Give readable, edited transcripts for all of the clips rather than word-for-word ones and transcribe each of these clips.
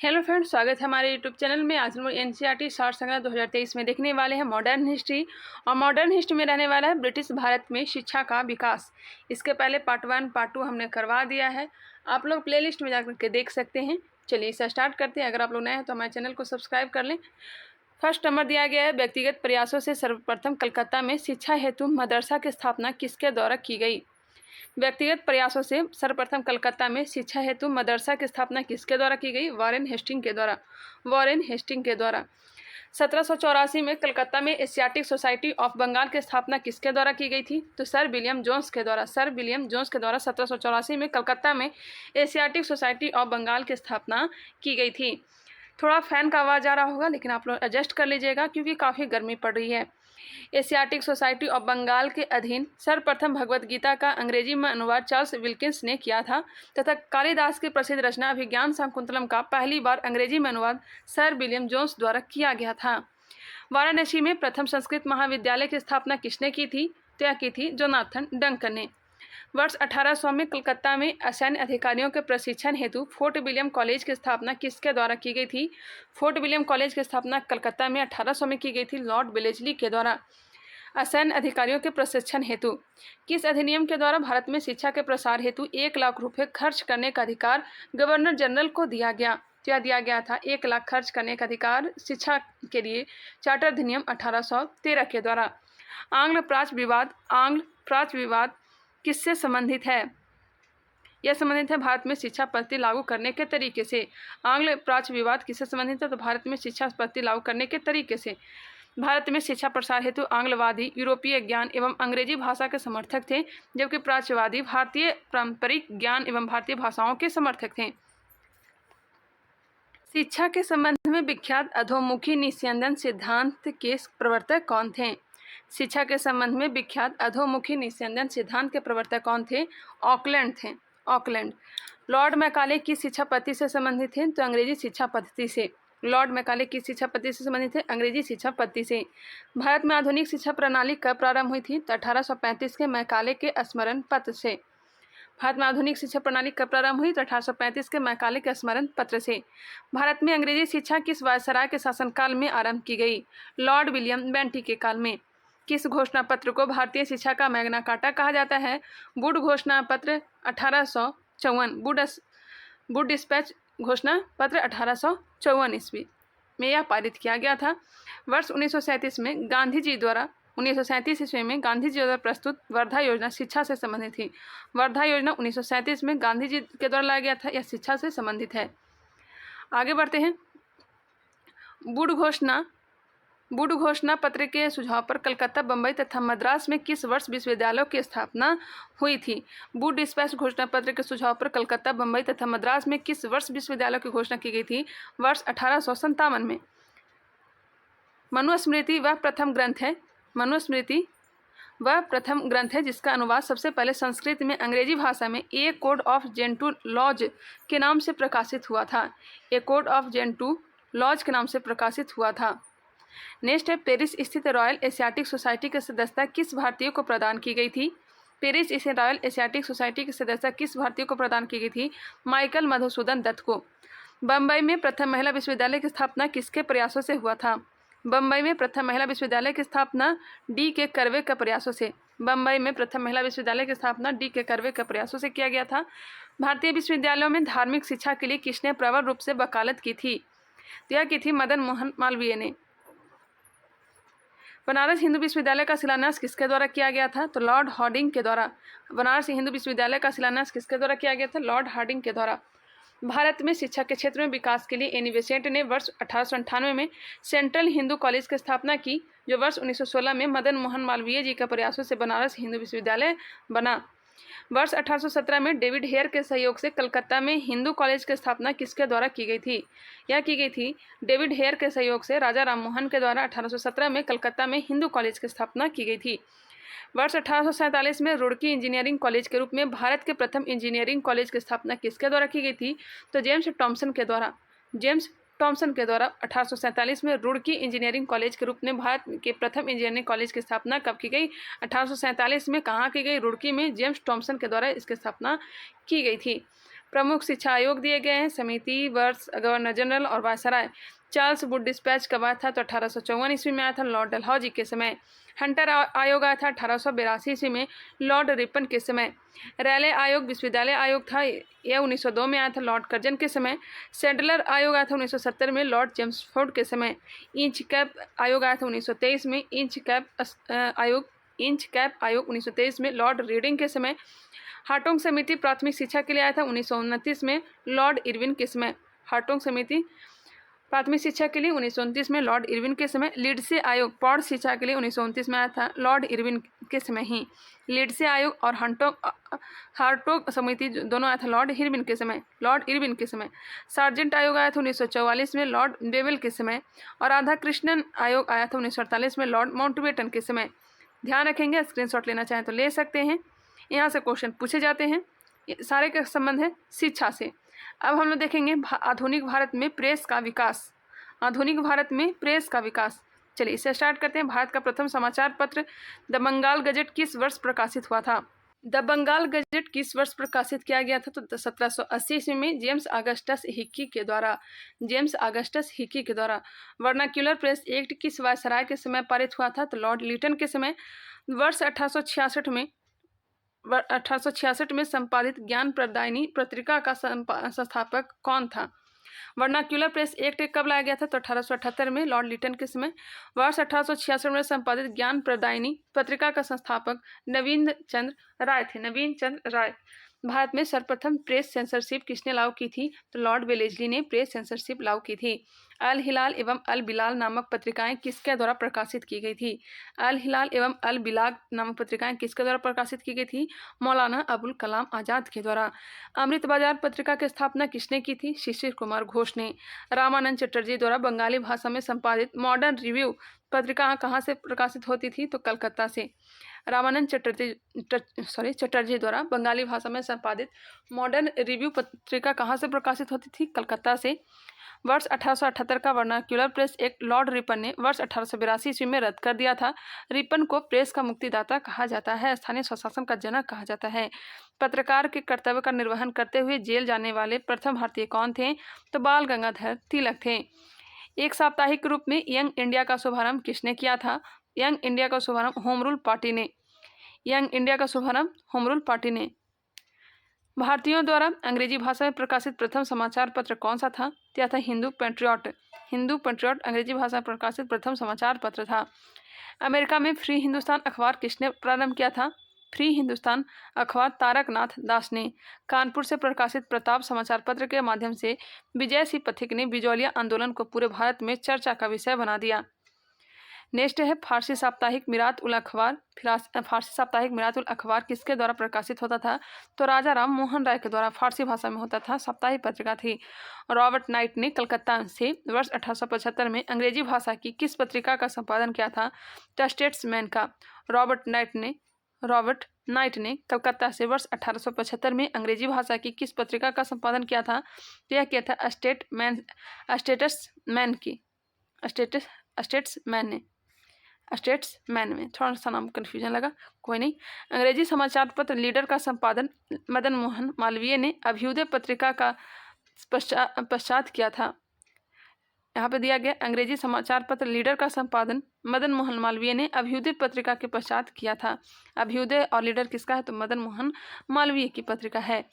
Hello friends, स्वागत है हमारे यूट्यूब चैनल में। आज हम लोग एनसीईआरटी शॉर्ट संग्रह 2023 में देखने वाले हैं मॉडर्न हिस्ट्री। और मॉडर्न हिस्ट्री में रहने वाला है ब्रिटिश भारत में शिक्षा का विकास। इसके पहले पार्ट 1 पार्ट 2 हमने करवा दिया है, आप लोग प्लेलिस्ट में जाकर के देख सकते हैं। चलिए इसे स्टार्ट करते हैं। अगर आप लोग नए हैं तो हमारे चैनल को सब्सक्राइब कर लें। फर्स्ट नंबर दिया गया है, व्यक्तिगत प्रयासों से सर्वप्रथम कलकत्ता में शिक्षा हेतु मदरसा की स्थापना किसके द्वारा की गई। व्यक्तिगत प्रयासों से सर्वप्रथम कलकत्ता में शिक्षा हेतु मदरसा की स्थापना किसके द्वारा की गई? वॉरेन हेस्टिंग के द्वारा। वॉरेन हेस्टिंग के द्वारा। 1784 में कलकत्ता में एशियाटिक सोसाइटी ऑफ बंगाल की स्थापना किसके द्वारा की गई थी? तो सर विलियम जोन्स के द्वारा। सर विलियम जोन्स के द्वारा 1784 में कलकत्ता में एशियाटिक सोसाइटी ऑफ बंगाल की स्थापना की गई थी। थोड़ा फैन का आवाज़ आ रहा होगा, लेकिन आप लोग एडजस्ट कर लीजिएगा क्योंकि काफ़ी गर्मी पड़ रही है। एशियाटिक सोसाइटी ऑफ बंगाल के अधीन सर्वप्रथम भगवत गीता का अंग्रेजी में अनुवाद चार्ल्स विल्किंस ने किया था तथा कालिदास की प्रसिद्ध रचना अभिज्ञान शाकुंतलम का पहली बार अंग्रेजी में अनुवाद सर विलियम जोन्स द्वारा किया गया था। वाराणसी में प्रथम संस्कृत महाविद्यालय की स्थापना किसने की थी? तो यह की थी जोनाथन डंकन ने। वर्ष 1800 में कलकत्ता में असैन्य अधिकारियों के प्रशिक्षण हेतु फोर्ट विलियम कॉलेज की स्थापना किसके द्वारा की गई थी? फोर्ट विलियम कॉलेज की स्थापना कलकत्ता में 1800 में की गई थी लॉर्ड वेलेस्ली के द्वारा। असैन्य अधिकारियों के प्रशिक्षण हेतु किस अधिनियम के द्वारा भारत में शिक्षा के प्रसार हेतु 1 लाख रुपए खर्च करने का अधिकार गवर्नर जनरल को दिया गया? क्या दिया गया था? 1 लाख खर्च करने का अधिकार शिक्षा के लिए चार्टर अधिनियम 1813 के द्वारा। आंग्ल प्राच्य विवाद किससे संबंधित है? यह संबंधित है भारत में शिक्षा पद्धति लागू करने के तरीके से। आंग्ल प्राच्य विवाद किससे संबंधित है? तो भारत में शिक्षा पद्धति लागू करने के तरीके से। भारत में शिक्षा प्रसार हेतु आंग्लवादी यूरोपीय ज्ञान एवं अंग्रेजी भाषा के समर्थक थे, जबकि प्राच्यवादी भारतीय पारंपरिक ज्ञान एवं भारतीय भाषाओं के समर्थक थे। शिक्षा के संबंध में विख्यात अधोमुखी निस्यंदन सिद्धांत के प्रवर्तक कौन थे? शिक्षा के संबंध में विख्यात अधोमुखी निस्यंदन सिद्धांत के प्रवर्तक कौन थे? ऑकलैंड थे। ऑकलैंड। लॉर्ड मैकाले की शिक्षा पद्धति से संबंधित थे? तो अंग्रेजी शिक्षा पद्धति से। लॉर्ड मैकाले की शिक्षा पद्धति से संबंधित है? अंग्रेजी शिक्षा पद्धति से। भारत में आधुनिक शिक्षा प्रणाली कब प्रारंभ हुई थी? तो 1835 के मैकाले के स्मरण पत्र से। भारत में आधुनिक शिक्षा प्रणाली कब प्रारंभ हुई? तो 1835 के मैकाले के स्मरण पत्र से। भारत में अंग्रेजी शिक्षा किस वायसराय के शासनकाल में आरंभ की गई? लॉर्ड विलियम बेंटिक के काल में। किस घोषणा पत्र को भारतीय शिक्षा का मैग्ना कार्टा कहा जाता है? वुड घोषणा पत्र 1854। वुड डिस्पैच घोषणा पत्र 1854 ईस्वी में यह पारित किया गया था। वर्ष 1937 में गांधी जी द्वारा 1937 ईस्वी में गांधी जी द्वारा प्रस्तुत वर्धा योजना शिक्षा से संबंधित थी। वर्धा योजना 1937 में गांधी जी के द्वारा लाया गया था। यह शिक्षा से संबंधित है। आगे बढ़ते हैं। वुड घोषणा पत्र के सुझाव पर कलकत्ता, बम्बई तथा मद्रास में किस वर्ष विश्वविद्यालयों की स्थापना हुई थी? वुड डिस्पैच घोषणा पत्र के सुझाव पर कलकत्ता, बम्बई तथा मद्रास में किस वर्ष विश्वविद्यालयों की घोषणा की गई थी? वर्ष 1857 में। मनुस्मृति वह प्रथम ग्रंथ है जिसका अनुवाद सबसे पहले संस्कृत में अंग्रेजी भाषा में ए कोड ऑफ जेंटू लॉज के नाम से प्रकाशित हुआ था। ए कोड ऑफ जेंटू लॉज के नाम से प्रकाशित हुआ था। नेक्स्ट है, पेरिस स्थित रॉयल एशियाटिक सोसाइटी की सदस्यता किस भारतीय को प्रदान की गई थी? पेरिस स्थित रॉयल एशियाटिक सोसाइटी की सदस्यता किस भारतीय को प्रदान की गई थी? माइकल मधुसूदन दत्त को। बम्बई में प्रथम महिला विश्वविद्यालय की स्थापना किसके प्रयासों से हुआ था? बम्बई में प्रथम महिला विश्वविद्यालय की स्थापना डी के कर्वे के प्रयासों से। बम्बई में प्रथम महिला विश्वविद्यालय की स्थापना डी के कर्वे के प्रयासों से किया गया था। भारतीय विश्वविद्यालयों में धार्मिक शिक्षा के लिए किसने प्रबल रूप से वकालत की थी? यह की थी मदन मोहन मालवीय ने। बनारस हिंदू विश्वविद्यालय का शिलान्यास किसके द्वारा किया गया था? तो लॉर्ड हार्डिंग के द्वारा। बनारस हिंदू विश्वविद्यालय का शिलान्यास किसके द्वारा किया गया था? लॉर्ड हार्डिंग के द्वारा। भारत में शिक्षा के क्षेत्र में विकास के लिए एनी बेसेंट ने वर्ष 1898 में सेंट्रल हिंदू कॉलेज की स्थापना की, जो वर्ष 1916 में मदन मोहन मालवीय जी के प्रयासों से बनारस हिंदू विश्वविद्यालय बना। वर्ष 1817 में डेविड हेयर के सहयोग से कलकत्ता में हिंदू कॉलेज की स्थापना किसके द्वारा की गई थी? यह की गई थी डेविड हेयर के सहयोग से राजा राममोहन के द्वारा 1817 में कलकत्ता में हिंदू कॉलेज की स्थापना की गई थी। वर्ष 1847 में रुड़की इंजीनियरिंग कॉलेज के रूप में भारत के प्रथम इंजीनियरिंग कॉलेज की स्थापना किसके द्वारा की गई थी? तो जेम्स टॉमसन के द्वारा। 1847 में रुड़की इंजीनियरिंग कॉलेज के रूप में भारत के प्रथम इंजीनियरिंग कॉलेज की स्थापना कब की गई? 1847 में। कहाँ की गई? रुड़की में जेम्स टॉमसन के द्वारा इसकी स्थापना की गई थी। प्रमुख शिक्षा आयोग दिए गए हैं। समिति वर्ष गवर्नर जनरल और वायसराय। चार्ल्स वुड डिस्पैच कब आया था? तो 1854 ईस्वी में आया था, लॉर्ड डलहौजी के समय। हंटर आयोग आया था 1882 ईस्वी में, लॉर्ड रिपन के समय। रैले आयोग विश्वविद्यालय आयोग था, यह 1902 में आया था, लॉर्ड कर्जन के समय। सैडलर आयोग आया था 1970 में, लॉर्ड चेम्सफोर्ड के समय। इंच कैप आयोग आया था 1923 में। इंच कैप आयोग 1923 में, लॉर्ड रीडिंग के समय। हार्टोंग समिति प्राथमिक शिक्षा के लिए आया था 1929 में, लॉर्ड इरविन के समय। हार्टोंग समिति प्राथमिक शिक्षा के लिए 1929 में, लॉर्ड इरविन के समय। लीड्से आयोग प्रौढ़ शिक्षा के लिए 1929 में आया था, लॉर्ड इरविन के समय ही। लीड्से आयोग और हार्टोग समिति दोनों आया था लॉर्ड इरविन के समय। सार्जेंट आयोग आया था 1944 में, लॉर्ड बेवेल के समय। और राधा कृष्णन आयोग आया था 1948 में, लॉर्ड माउंटबेटन के समय। ध्यान रखेंगे, स्क्रीनशॉट लेना चाहें तो ले सकते हैं, यहाँ से क्वेश्चन पूछे जाते हैं। ये सारे का संबंध है शिक्षा से। अब हम लोग देखेंगे आधुनिक भारत में प्रेस का विकास। आधुनिक भारत में प्रेस का विकास, चलिए इसे स्टार्ट करते हैं। भारत का प्रथम समाचार पत्र द बंगाल गजट किस वर्ष प्रकाशित हुआ था? द बंगाल गजट किस वर्ष प्रकाशित किया गया था? तो 1780 ईस्वी में जेम्स ऑगस्टस हिक्की के द्वारा। वर्नाक्यूलर प्रेस एक्ट किस वायसराय के समय पारित हुआ था? तो लॉर्ड लिटन के समय। वर्ष 1866 में संपादित ज्ञान प्रदायिनी पत्रिका का संस्थापक कौन था? वर्नाक्यूलर प्रेस एक्ट कब लाया गया था? तो 1878 में, लॉर्ड लिटन के समय। वर्ष 1866 में संपादित ज्ञान प्रदायिनी पत्रिका का संस्थापक नवीन चंद्र राय। भारत में सर्वप्रथम प्रेस सेंसरशिप किसने लागू की थी? तो लॉर्ड वेलेस्ली ने प्रेस सेंसरशिप लागू की थी। अल हिलाल एवं अल बिलाल नामक पत्रिकाएं किसके द्वारा प्रकाशित की गई थी? अल हिलाल एवं अल बिलाल नामक पत्रिकाएं किसके द्वारा प्रकाशित की गई थी? मौलाना अबुल कलाम आजाद के द्वारा। अमृत बाजार पत्रिका की स्थापना किसने की थी? शिशिर कुमार घोष ने। रामानंद चटर्जी द्वारा बंगाली भाषा में संपादित मॉडर्न रिव्यू पत्रिका कहाँ से प्रकाशित होती थी? तो कलकत्ता से। रामानंद चटर्जी द्वारा बंगाली भाषा में संपादित मॉडर्न रिव्यू पत्रिका कहाँ से प्रकाशित होती थी? कलकत्ता से। वर्ष 1878 का vernacular press act Lord Ripon ने वर्ष 1882 ईस्वी में रद्द कर दिया था। रिपन को प्रेस का मुक्तिदाता कहा जाता है, स्थानीय स्वशासन का जनक कहा जाता है। पत्रकार के कर्तव्य का निर्वहन करते हुए जेल जाने वाले प्रथम भारतीय कौन थे? तो बाल गंगाधर तिलक थे। एक साप्ताहिक रूप में यंग इंडिया का शुभारंभ किसने किया था? यंग इंडिया का शुभारंभ होम रूल पार्टी ने। भारतीयों द्वारा अंग्रेजी भाषा में प्रकाशित प्रथम समाचार पत्र कौन सा था? यह था हिंदू पेट्रियट अंग्रेजी भाषा में प्रकाशित प्रथम समाचार पत्र था। अमेरिका में फ्री हिंदुस्तान अखबार किसने प्रारंभ किया था? फ्री हिंदुस्तान अखबार तारकनाथ दास ने। कानपुर से प्रकाशित प्रताप समाचार पत्र के माध्यम से विजय सिंह पथिक ने बिजौलिया आंदोलन को पूरे भारत में चर्चा का विषय बना दिया। नेक्स्ट है फारसी साप्ताहिक मिरात उल अखबार। फारसी साप्ताहिक मिरात उल अखबार किसके द्वारा प्रकाशित होता था? तो राजा राम मोहन राय के द्वारा फारसी भाषा में होता था, साप्ताहिक पत्रिका थी। रॉबर्ट नाइट ने कलकत्ता से वर्ष 1875 में अंग्रेजी भाषा की किस पत्रिका का संपादन किया था? द स्टेट्समैन का। रॉबर्ट नाइट ने कलकत्ता से वर्ष 1875 में अंग्रेजी भाषा की किस पत्रिका का संपादन किया था? तो यह किया था स्टेट्समैन में। थोड़ा सा नाम कन्फ्यूजन लगा, कोई नहीं। अंग्रेजी समाचार पत्र लीडर का संपादन मदन मोहन मालवीय ने अभ्युदय पत्रिका का पश्चात किया था। यहाँ पे दिया गया अंग्रेजी समाचार पत्र लीडर का संपादन मदन मोहन मालवीय ने अभ्युदय पत्रिका के पश्चात किया था। अभ्युदय और लीडर किसका है? तो मदन मोहन मालवीय की पत्रिका है।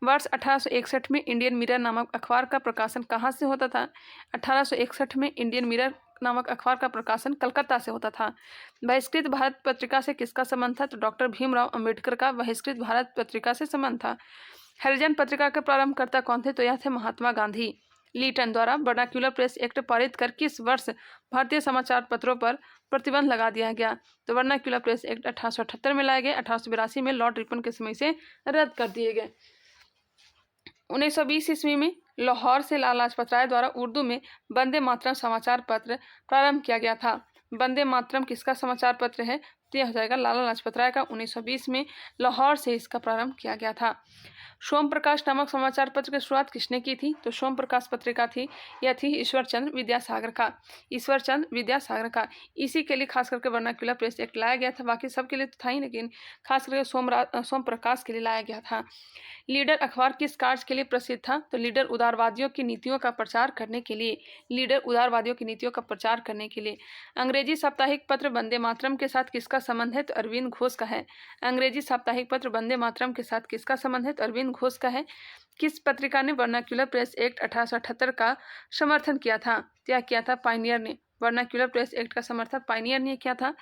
वर्ष 1861 में इंडियन मिरर नामक अखबार का प्रकाशन कहाँ से होता था? 1861 में इंडियन मिरर नामक अखबार का प्रकाशन कलकत्ता से होता था। बहिष्कृत भारत पत्रिका से किसका संबंध था? तो डॉक्टर भीमराव अंबेडकर का बहिष्कृत भारत पत्रिका से संबंध था। हरिजन पत्रिका के प्रारंभकर्ता कौन थे? तो यह थे महात्मा गांधी। लीटन द्वारा वर्नाक्यूलर प्रेस एक्ट पारित कर किस वर्ष भारतीय समाचार पत्रों पर प्रतिबंध लगा दिया गया? तो वर्नाक्यूलर प्रेस एक्ट 1878 में लाए गए, 1882 में लॉर्ड रिपन के समय से रद्द कर दिए गए। 1920 ईस्वी में लाहौर से लाला लाजपत राय द्वारा उर्दू में वंदे मातरम समाचार पत्र प्रारंभ किया गया था। वंदे मातरम किसका समाचार पत्र है? तो यह हो जाएगा लाला लाजपत राय का। 1920 में लाहौर से इसका प्रारंभ किया गया था। सोम प्रकाश नामक समाचार पत्र की शुरुआत किसने की थी? तो सोम प्रकाश पत्रिका थी, यह थी ईश्वरचंद्र विद्यासागर का, ईश्वरचंद्र विद्यासागर का। इसी के लिए खास करके वर्नाक्युलर प्रेस एक्ट लाया गया था, बाकी सबके लिए तो था ही, लेकिन खास करके सोम प्रकाश के लिए लाया गया था। लीडर अखबार किस कार्य के लिए प्रसिद्ध था? तो लीडर उदारवादियों की नीतियों का प्रचार करने के लिए, लीडर उदारवादियों की नीतियों का प्रचार करने के लिए। अंग्रेजी साप्ताहिक पत्र वंदे मातरम के साथ किसका संबंध है? तो अरविंद घोष का है। अंग्रेजी साप्ताहिक पत्र वंदे मातरम के साथ किसका संबंध है? तो अरविंद घोष का है। किस पत्रिका ने वर्नाक्युलर प्रेस एक्ट 1878 का समर्थन किया था? क्या किया था? पायनियर ने। वर्नाक्युलर प्रेस एक्ट का समर्थन पायनियर ने किया था।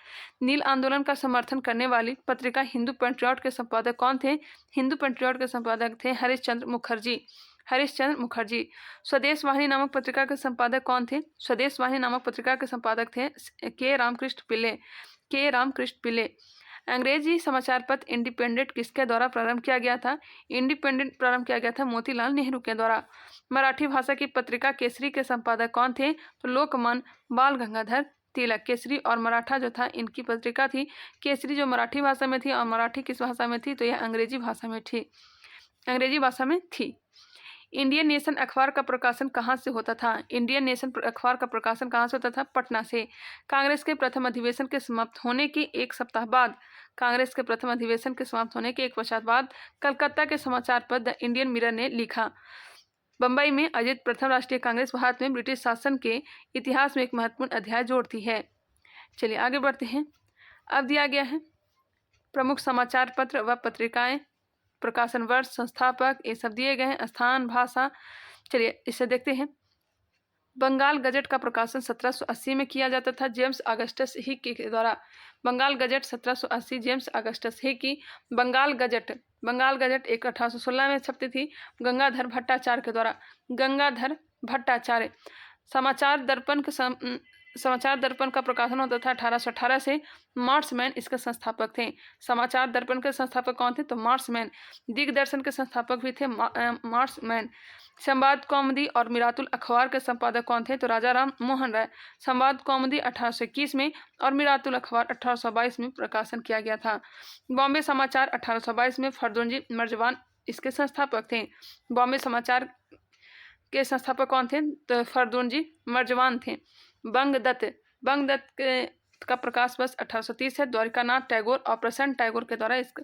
नील आंदोलन का समर्थन करने वाली पत्रिका हिंदू पेट्रियट के संपादक कौन थे? हिंदू पेट्रियट के संपादक थे हरिश्चंद्र मुखर्जी, हरिश्चंद्र मुखर्जी। स्वदेश वाहिनी नामक पत्रिका के संपादक कौन थे? स्वदेश वाहिनी नामक पत्रिका के संपादक थे के रामकृष्ण पिल्ले, के रामकृष्ण पिल्ले। अंग्रेजी समाचार पत्र इंडिपेंडेंट किसके द्वारा प्रारंभ किया गया था? इंडिपेंडेंट प्रारंभ किया गया था मोतीलाल नेहरू के द्वारा। मराठी भाषा की पत्रिका केसरी के संपादक कौन थे? तो लोकमान्य बाल गंगाधर तिलक। केसरी और मराठा जो था, इनकी पत्रिका थी। केसरी जो मराठी भाषा में थी और मराठी किस भाषा में थी? तो यह अंग्रेजी भाषा में थी, अंग्रेजी भाषा में थी। इंडियन नेशन अखबार का प्रकाशन कहाँ से होता था? इंडियन नेशन अखबार का प्रकाशन कहाँ से होता था? पटना से। कांग्रेस के प्रथम अधिवेशन के समाप्त होने के एक सप्ताह बाद, कांग्रेस के प्रथम अधिवेशन के समाप्त होने के एक पश्चात बाद कलकत्ता के समाचार पत्र द इंडियन मिरर ने लिखा, बंबई में आयोजित प्रथम राष्ट्रीय कांग्रेस भारत में ब्रिटिश शासन के इतिहास में एक महत्वपूर्ण अध्याय जोड़ती है। चलिए आगे बढ़ते हैं। अब दिया गया है प्रमुख समाचार पत्र व पत्रिकाएं, प्रकाशन वर्ष, संस्थापक, ये सब दिए गए हैं, स्थान, भाषा। चलिए इसे देखते हैं। बंगाल गजट का प्रकाशन 1780 में किया जाता था, जेम्स अगस्टस हिक के द्वारा। बंगाल गजट 1780, जेम्स अगस्टस हिक की। बंगाल गजट 1816 में छपती थी, गंगाधर भट्टाचार्य के द्वारा, गंगाधर भट्टाचार्य। समाचार दर्पण का प्रकाशन होता था 1818 से। मार्क्समैन इसके संस्थापक थे। समाचार दर्पण के संस्थापक कौन थे? तो मार्क्समैन। दिग्दर्शन के संस्थापक भी थे मार्क्समैन। संवाद कौमुदी और मिरातुल अखबार के संपादक कौन थे? तो राजा राम मोहन राय। संवाद कौमुदी 1821 में और मिरातुल अखबार 1822 में प्रकाशन किया गया था। बॉम्बे समाचार 1822 में फर्रुखजी मर्जवान इसके संस्थापक थे। बॉम्बे समाचार के संस्थापक कौन थे? तो फर्रुखजी मर्जवान थे। बंगदत्त का प्रकाश वर्ष 1830 है। द्वारिकानाथ टैगोर और प्रसन्न टैगोर के द्वारा इसकी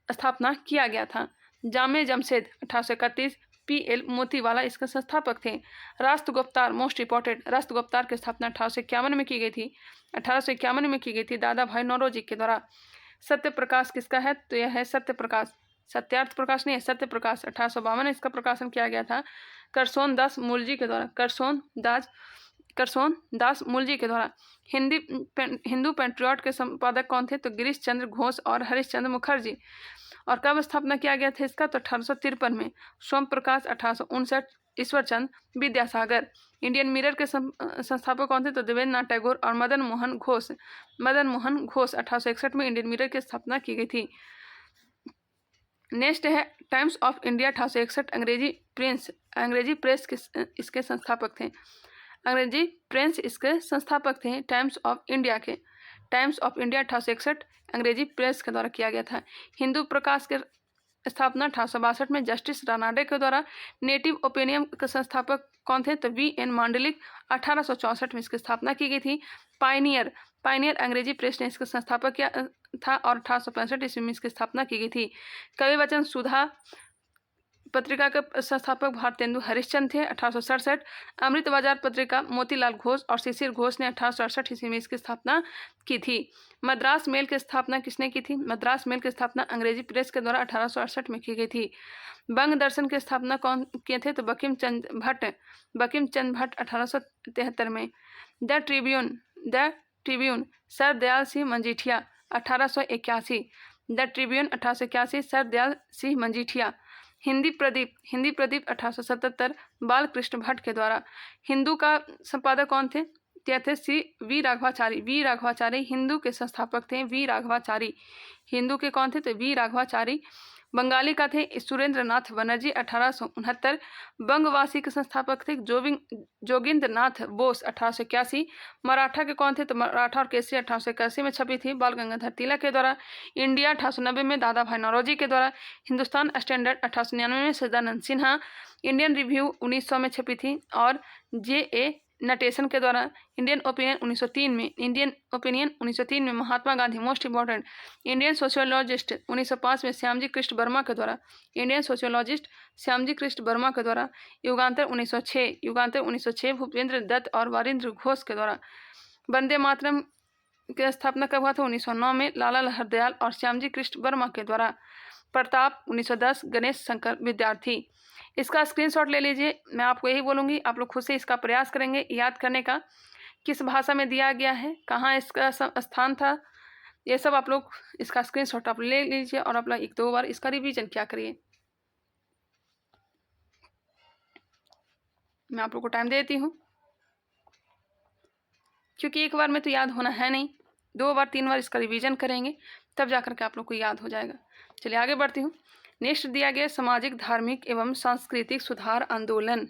स्थापना किया गया था। जामे जमशेद 1831, पीएल मोतीवाला इसके संस्थापक थे। राष्ट्रगुप्तार मोस्ट इंपॉर्टेंट, राष्ट्रगुप्तार की स्थापना 1851 में की गई थी, 1851 में की गई थी दादा भाई नौरोजी के द्वारा। सत्य प्रकाश किसका है? तो यह है सत्य प्रकाश, सत्यार्थ प्रकाश नहीं है, सत्य प्रकाश। 1852 इसका प्रकाशन किया गया था करसोन दास मूलजी के द्वारा, करसोन दास मूलजी के द्वारा। हिंदू पेट्रियट के संपादक कौन थे? तो गिरीश चंद्र घोष और हरिश्चंद्र मुखर्जी। और कब स्थापना किया गया था इसका? तो 1853 में। सोम प्रकाश 1859, ईश्वरचंद्र विद्यासागर। इंडियन मिरर के संस्थापक कौन थे? तो देवेंद्र नाथ टैगोर और मदन मोहन घोष। 1861 में इंडियन मिरर की स्थापना की गई थी। नेक्स्ट है टाइम्स ऑफ इंडिया 1861, अंग्रेजी प्रेस इसके संस्थापक थे। अंग्रेजी प्रेस इसके संस्थापक थे टाइम्स ऑफ इंडिया के। टाइम्स ऑफ इंडिया 1861 अंग्रेजी प्रेस के द्वारा किया गया था। हिंदू प्रकाश के स्थापना 1862 में जस्टिस रानाडे के द्वारा। नेटिव ओपिनियन के संस्थापक कौन थे? तो वी.एन. मांडलिक। 1864 में इसकी स्थापना की गई थी। पायनियर अंग्रेजी प्रेस ने इसका संस्थापक किया था और 1865 ईस्वी में इसकी स्थापना की गई थी। कवि वचन सुधा पत्रिका के संस्थापक भारतेंदु हरिश्चंद्र थे। 1867 अमृत बाजार पत्रिका मोतीलाल घोष और शिशिर घोष ने 1868 ईस्वी में इसकी स्थापना की थी। मद्रास मेल की स्थापना किसने की थी? मद्रास मेल की स्थापना अंग्रेजी प्रेस के द्वारा 1868 में की गई थी। बंग दर्शन की स्थापना कौन किए थे? तो बंकिम चंद भट्ट 1873 में। The Tribune sir Dayal Singh Majithia 1881। The Tribune 1881 sir Dayal Singh Majithia. Hindi Pradeep 1877 Balkrishna Bhatt के द्वारा। हिंदू का संपादक कौन थे? थे वी राघवाचारी हिंदू के संस्थापक थे। वी राघवाचारी हिंदू के कौन थे? तो वी राघवाचारी। बंगाली का थे सुरेंद्र नाथ बनर्जी 1869। बंगवासी के संस्थापक थे जोगिंद्र नाथ बोस 1881। मराठा के कौन थे? तो मराठा और केसरी 1881 में छपी थी बाल गंगाधर तिलक के द्वारा। इंडिया 1890 में दादा भाई नौरोजी के द्वारा। हिंदुस्तान स्टैंडर्ड 1899 में सदानंद सिन्हा। इंडियन रिव्यू 1900 में छपी थी और J.A. नटेशन के द्वारा। इंडियन ओपिनियन 1903 में Mahatma Gandhi most important. Indian sociologist 1905 में श्यामजी कृष्ण वर्मा के द्वारा। इंडियन सोशियोलॉजिस्ट श्यामजी कृष्ण वर्मा के द्वारा। युगांतर 1906 भूपेंद्र दत्त और वारिंद्र घोष के द्वारा। वंदे मातरम की स्थापना कब हुआ था? 1909 में लाला हरदयाल और श्यामजी कृष्ण वर्मा के द्वारा। प्रताप 1910। गणेश शंकर विद्यार्थी। इसका स्क्रीनशॉट ले लीजिए। मैं आपको यही बोलूँगी, आप लोग खुद से इसका प्रयास करेंगे याद करने का, किस भाषा में दिया गया है, कहाँ इसका स्थान था, ये सब आप लोग इसका स्क्रीनशॉट आप ले लीजिए और आप लोग 1-2 बार इसका रिवीजन क्या करिए। मैं आप लोग को टाइम देती हूँ क्योंकि एक बार में तो याद होना है नहीं, 2 बार 3 बार इसका रिवीजन करेंगे तब जाकर के आप लोग को याद हो जाएगा। चलिए आगे बढ़ती हूँ। नेक्स्ट दिया गया सामाजिक धार्मिक एवं सांस्कृतिक सुधार आंदोलन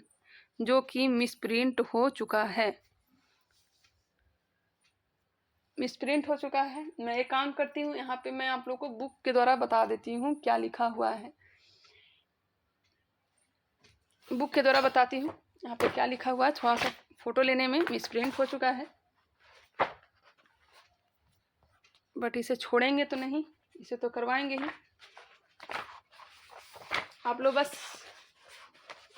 जो कि मिसप्रिंट हो चुका है। मिसप्रिंट हो चुका है। मैं एक काम करती हूँ, यहाँ पे मैं आप लोग को बुक के द्वारा बता देती हूँ क्या लिखा हुआ है। बुक के द्वारा बताती हूँ यहाँ पे क्या लिखा हुआ है। थोड़ा सा फोटो लेने में मिसप्रिंट हो चुका है, बट इसे छोड़ेंगे तो नहीं, इसे तो करवाएंगे ही। आप लोग बस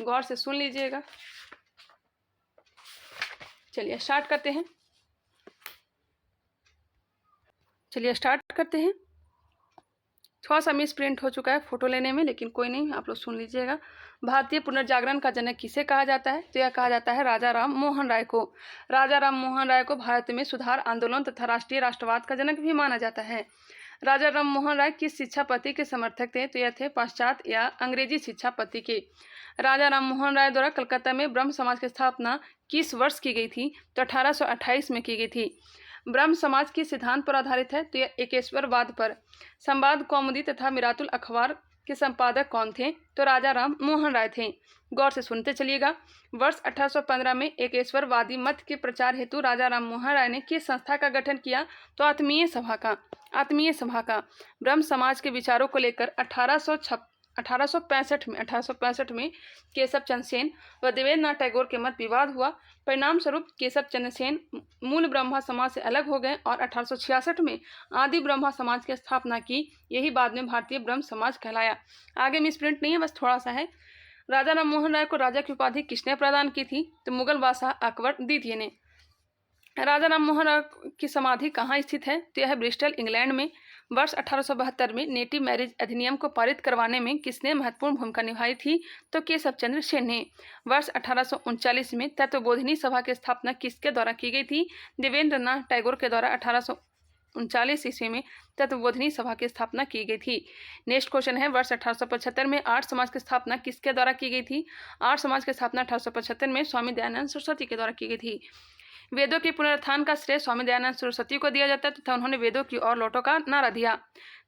गौर से सुन लीजिएगा। चलिए स्टार्ट करते हैं। थोड़ा सा मिस प्रिंट हो चुका है फोटो लेने में, लेकिन कोई नहीं, आप लोग सुन लीजिएगा। भारतीय पुनर्जागरण का जनक किसे कहा जाता है? तो यह कहा जाता है राजा राम मोहन राय को। राजा राम मोहन राय को भारत में सुधार आंदोलन तथा राष्ट्रीय राष्ट्रवाद का जनक भी माना जाता है। राजा राम मोहन राय किस शिक्षा पद्धति के समर्थक थे? तो यह थे पाश्चात्य या अंग्रेजी शिक्षा पद्धति के। राजा राम मोहन राय द्वारा कलकत्ता में ब्रह्म समाज की स्थापना किस वर्ष की गई थी? तो 1828 में की गई थी। ब्रह्म समाज किस सिद्धांत पर आधारित है? तो यह एकेश्वरवाद पर। संवाद कौमुदी तथा मिरातुल अखबार के संपादक कौन थे? तो राजा राम मोहन राय थे। गौर से सुनते चलिएगा। वर्ष 1815 में एकेश्वरवादी मत के प्रचार हेतु राजा राम मोहन राय ने किस संस्था का गठन किया? तो आत्मीय सभा का। ब्रह्म समाज के विचारों को लेकर 1865 में केशव चंद्र सेन व देवेंद्रनाथ टैगोर के मत विवाद हुआ। परिणाम स्वरूप केशव चंद्र सेन मूल ब्रह्मा समाज से अलग हो गए और 1866 में आदि ब्रह्मा समाज की स्थापना की। यही बाद में भारतीय ब्रह्म समाज कहलाया। आगे मिसप्रिंट नहीं है, बस थोड़ा सा है। राजा राम मोहन राय को राजा की उपाधि किसने प्रदान की थी? तो मुगल बादशाह अकबर द्वितीय ने। राजा राम मोहन राय की समाधि कहाँ स्थित है? तो यह ब्रिस्टल इंग्लैंड में। वर्ष 1872 में नेटिव मैरिज अधिनियम को पारित करवाने में किसने महत्वपूर्ण भूमिका निभाई थी? तो केशव चंद्र सेन ने। वर्ष 1839 में तत्वबोधिनी सभा की स्थापना किसके द्वारा की गई थी? देवेंद्रनाथ टैगोर के द्वारा 1839 ईस्वी में तत्वबोधिनी सभा की स्थापना की गई थी। नेक्स्ट क्वेश्चन है, वर्ष 1875 में आर्य समाज की स्थापना किसके द्वारा की गई थी? आर्य समाज की स्थापना 1875 में स्वामी दयानंद सरस्वती के द्वारा की गई थी। वेदों के पुनरुत्थान का श्रेय स्वामी दयानंद सरस्वती को दिया जाता है तथा उन्होंने वेदों की ओर लौटो का नारा दिया।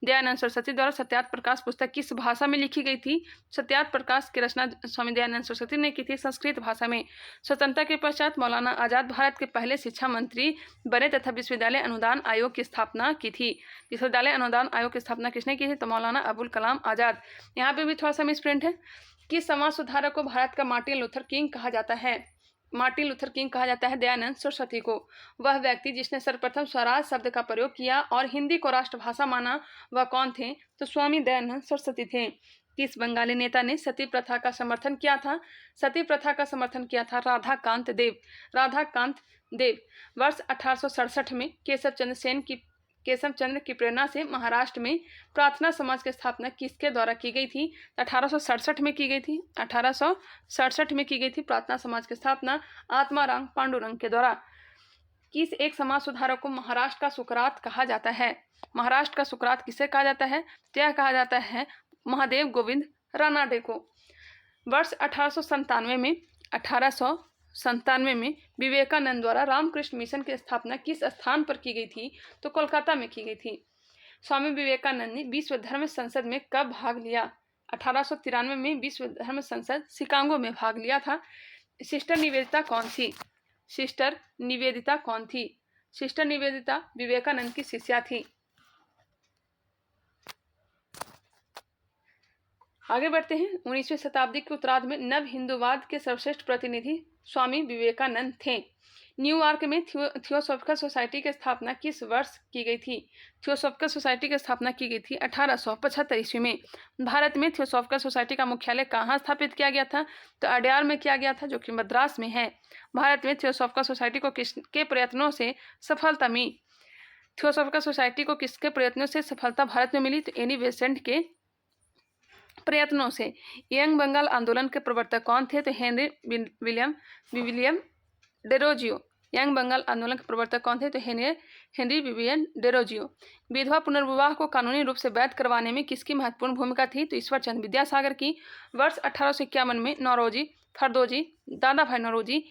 दयानंद सरस्वती द्वारा सत्यार्थ प्रकाश पुस्तक किस भाषा में लिखी गई थी? सत्यार्थ प्रकाश की रचना स्वामी दयानंद सरस्वती ने की थी संस्कृत भाषा में। स्वतंत्रता के पश्चात मौलाना आजाद भारत के पहले शिक्षा मंत्री बने तथा विश्वविद्यालय अनुदान आयोग की स्थापना की थी। विश्वविद्यालय अनुदान आयोग की स्थापना किसने की थी? तो मौलाना अबुल कलाम आजाद। यहाँ पे भी थोड़ा सा मिसप्रिंट है। किस समाज सुधारक को भारत का मार्टिन लूथर किंग कहा जाता है? मार्टिन लूथर किंग कहा जाता है दयानंद सरस्वती को। वह व्यक्ति जिसने सर्वप्रथम स्वराज शब्द का प्रयोग किया और हिंदी को राष्ट्रभाषा माना, वह कौन थे? तो स्वामी दयानंद सरस्वती थे। किस बंगाली नेता ने सती प्रथा का समर्थन किया था? सती प्रथा का समर्थन किया था राधाकांत देव। वर्ष 1867 में केशव चंद्र की प्रेरणा से महाराष्ट्र में प्रार्थना समाज की स्थापना किसके द्वारा की गई थी? 1867 में की गई थी। 1867 में की गई थी प्रार्थना समाज की स्थापना आत्माराम पांडुरंग के द्वारा। किस एक समाज सुधारक को महाराष्ट्र का सुकरात कहा जाता है? महाराष्ट्र का सुकरात किसे कहा जाता है? यह कहा जाता है महादेव गोविंद रानाडे को। वर्ष 1897 में विवेकानंद द्वारा रामकृष्ण मिशन की स्थापना किस स्थान पर की गई थी? तो कोलकाता में की गई थी। स्वामी विवेकानंद ने विश्व धर्म संसद में कब भाग लिया? 1893 में विश्व धर्म संसद शिकागो में भाग लिया था। सिस्टर निवेदिता कौन थी? सिस्टर निवेदिता कौन थी? सिस्टर निवेदिता विवेकानंद की शिष्या थी। आगे बढ़ते हैं। 19वीं शताब्दी के उत्तरार्ध में नव हिंदूवाद के सर्वश्रेष्ठ प्रतिनिधि स्वामी विवेकानंद थे। न्यूयॉर्क में थियोसॉफिकल सोसाइटी की स्थापना किस वर्ष की गई थी? थियोसॉफिकल सोसाइटी की स्थापना की गई थी 1875 ईस्वी में। भारत में थियोसॉफिकल सोसाइटी का मुख्यालय कहाँ स्थापित किया गया था? तो अड्यार में किया गया था, जो कि मद्रास में है। भारत में थियोसॉफिकल सोसाइटी को किसके प्रयत्नों से सफलता मिली? थियोसॉफिकल सोसाइटी को किसके प्रयत्नों से सफलता भारत में मिली? तो एनी बेसेंट के प्रयत्नों से। यंग बंगाल आंदोलन के प्रवर्तक कौन थे? तो Henry William Derozio. Young Bengal आंदोलन के प्रवर्तक कौन थे? तो हेनरी विवियन डेरोजियो। विधवा पुनर्विवाह को कानूनी रूप से वैध करवाने में किसकी महत्वपूर्ण भूमिका थी? तो ईश्वर चंद्र विद्यासागर की। वर्ष 1851 में Naoroji, Fardunji, Dadabhai Naoroji,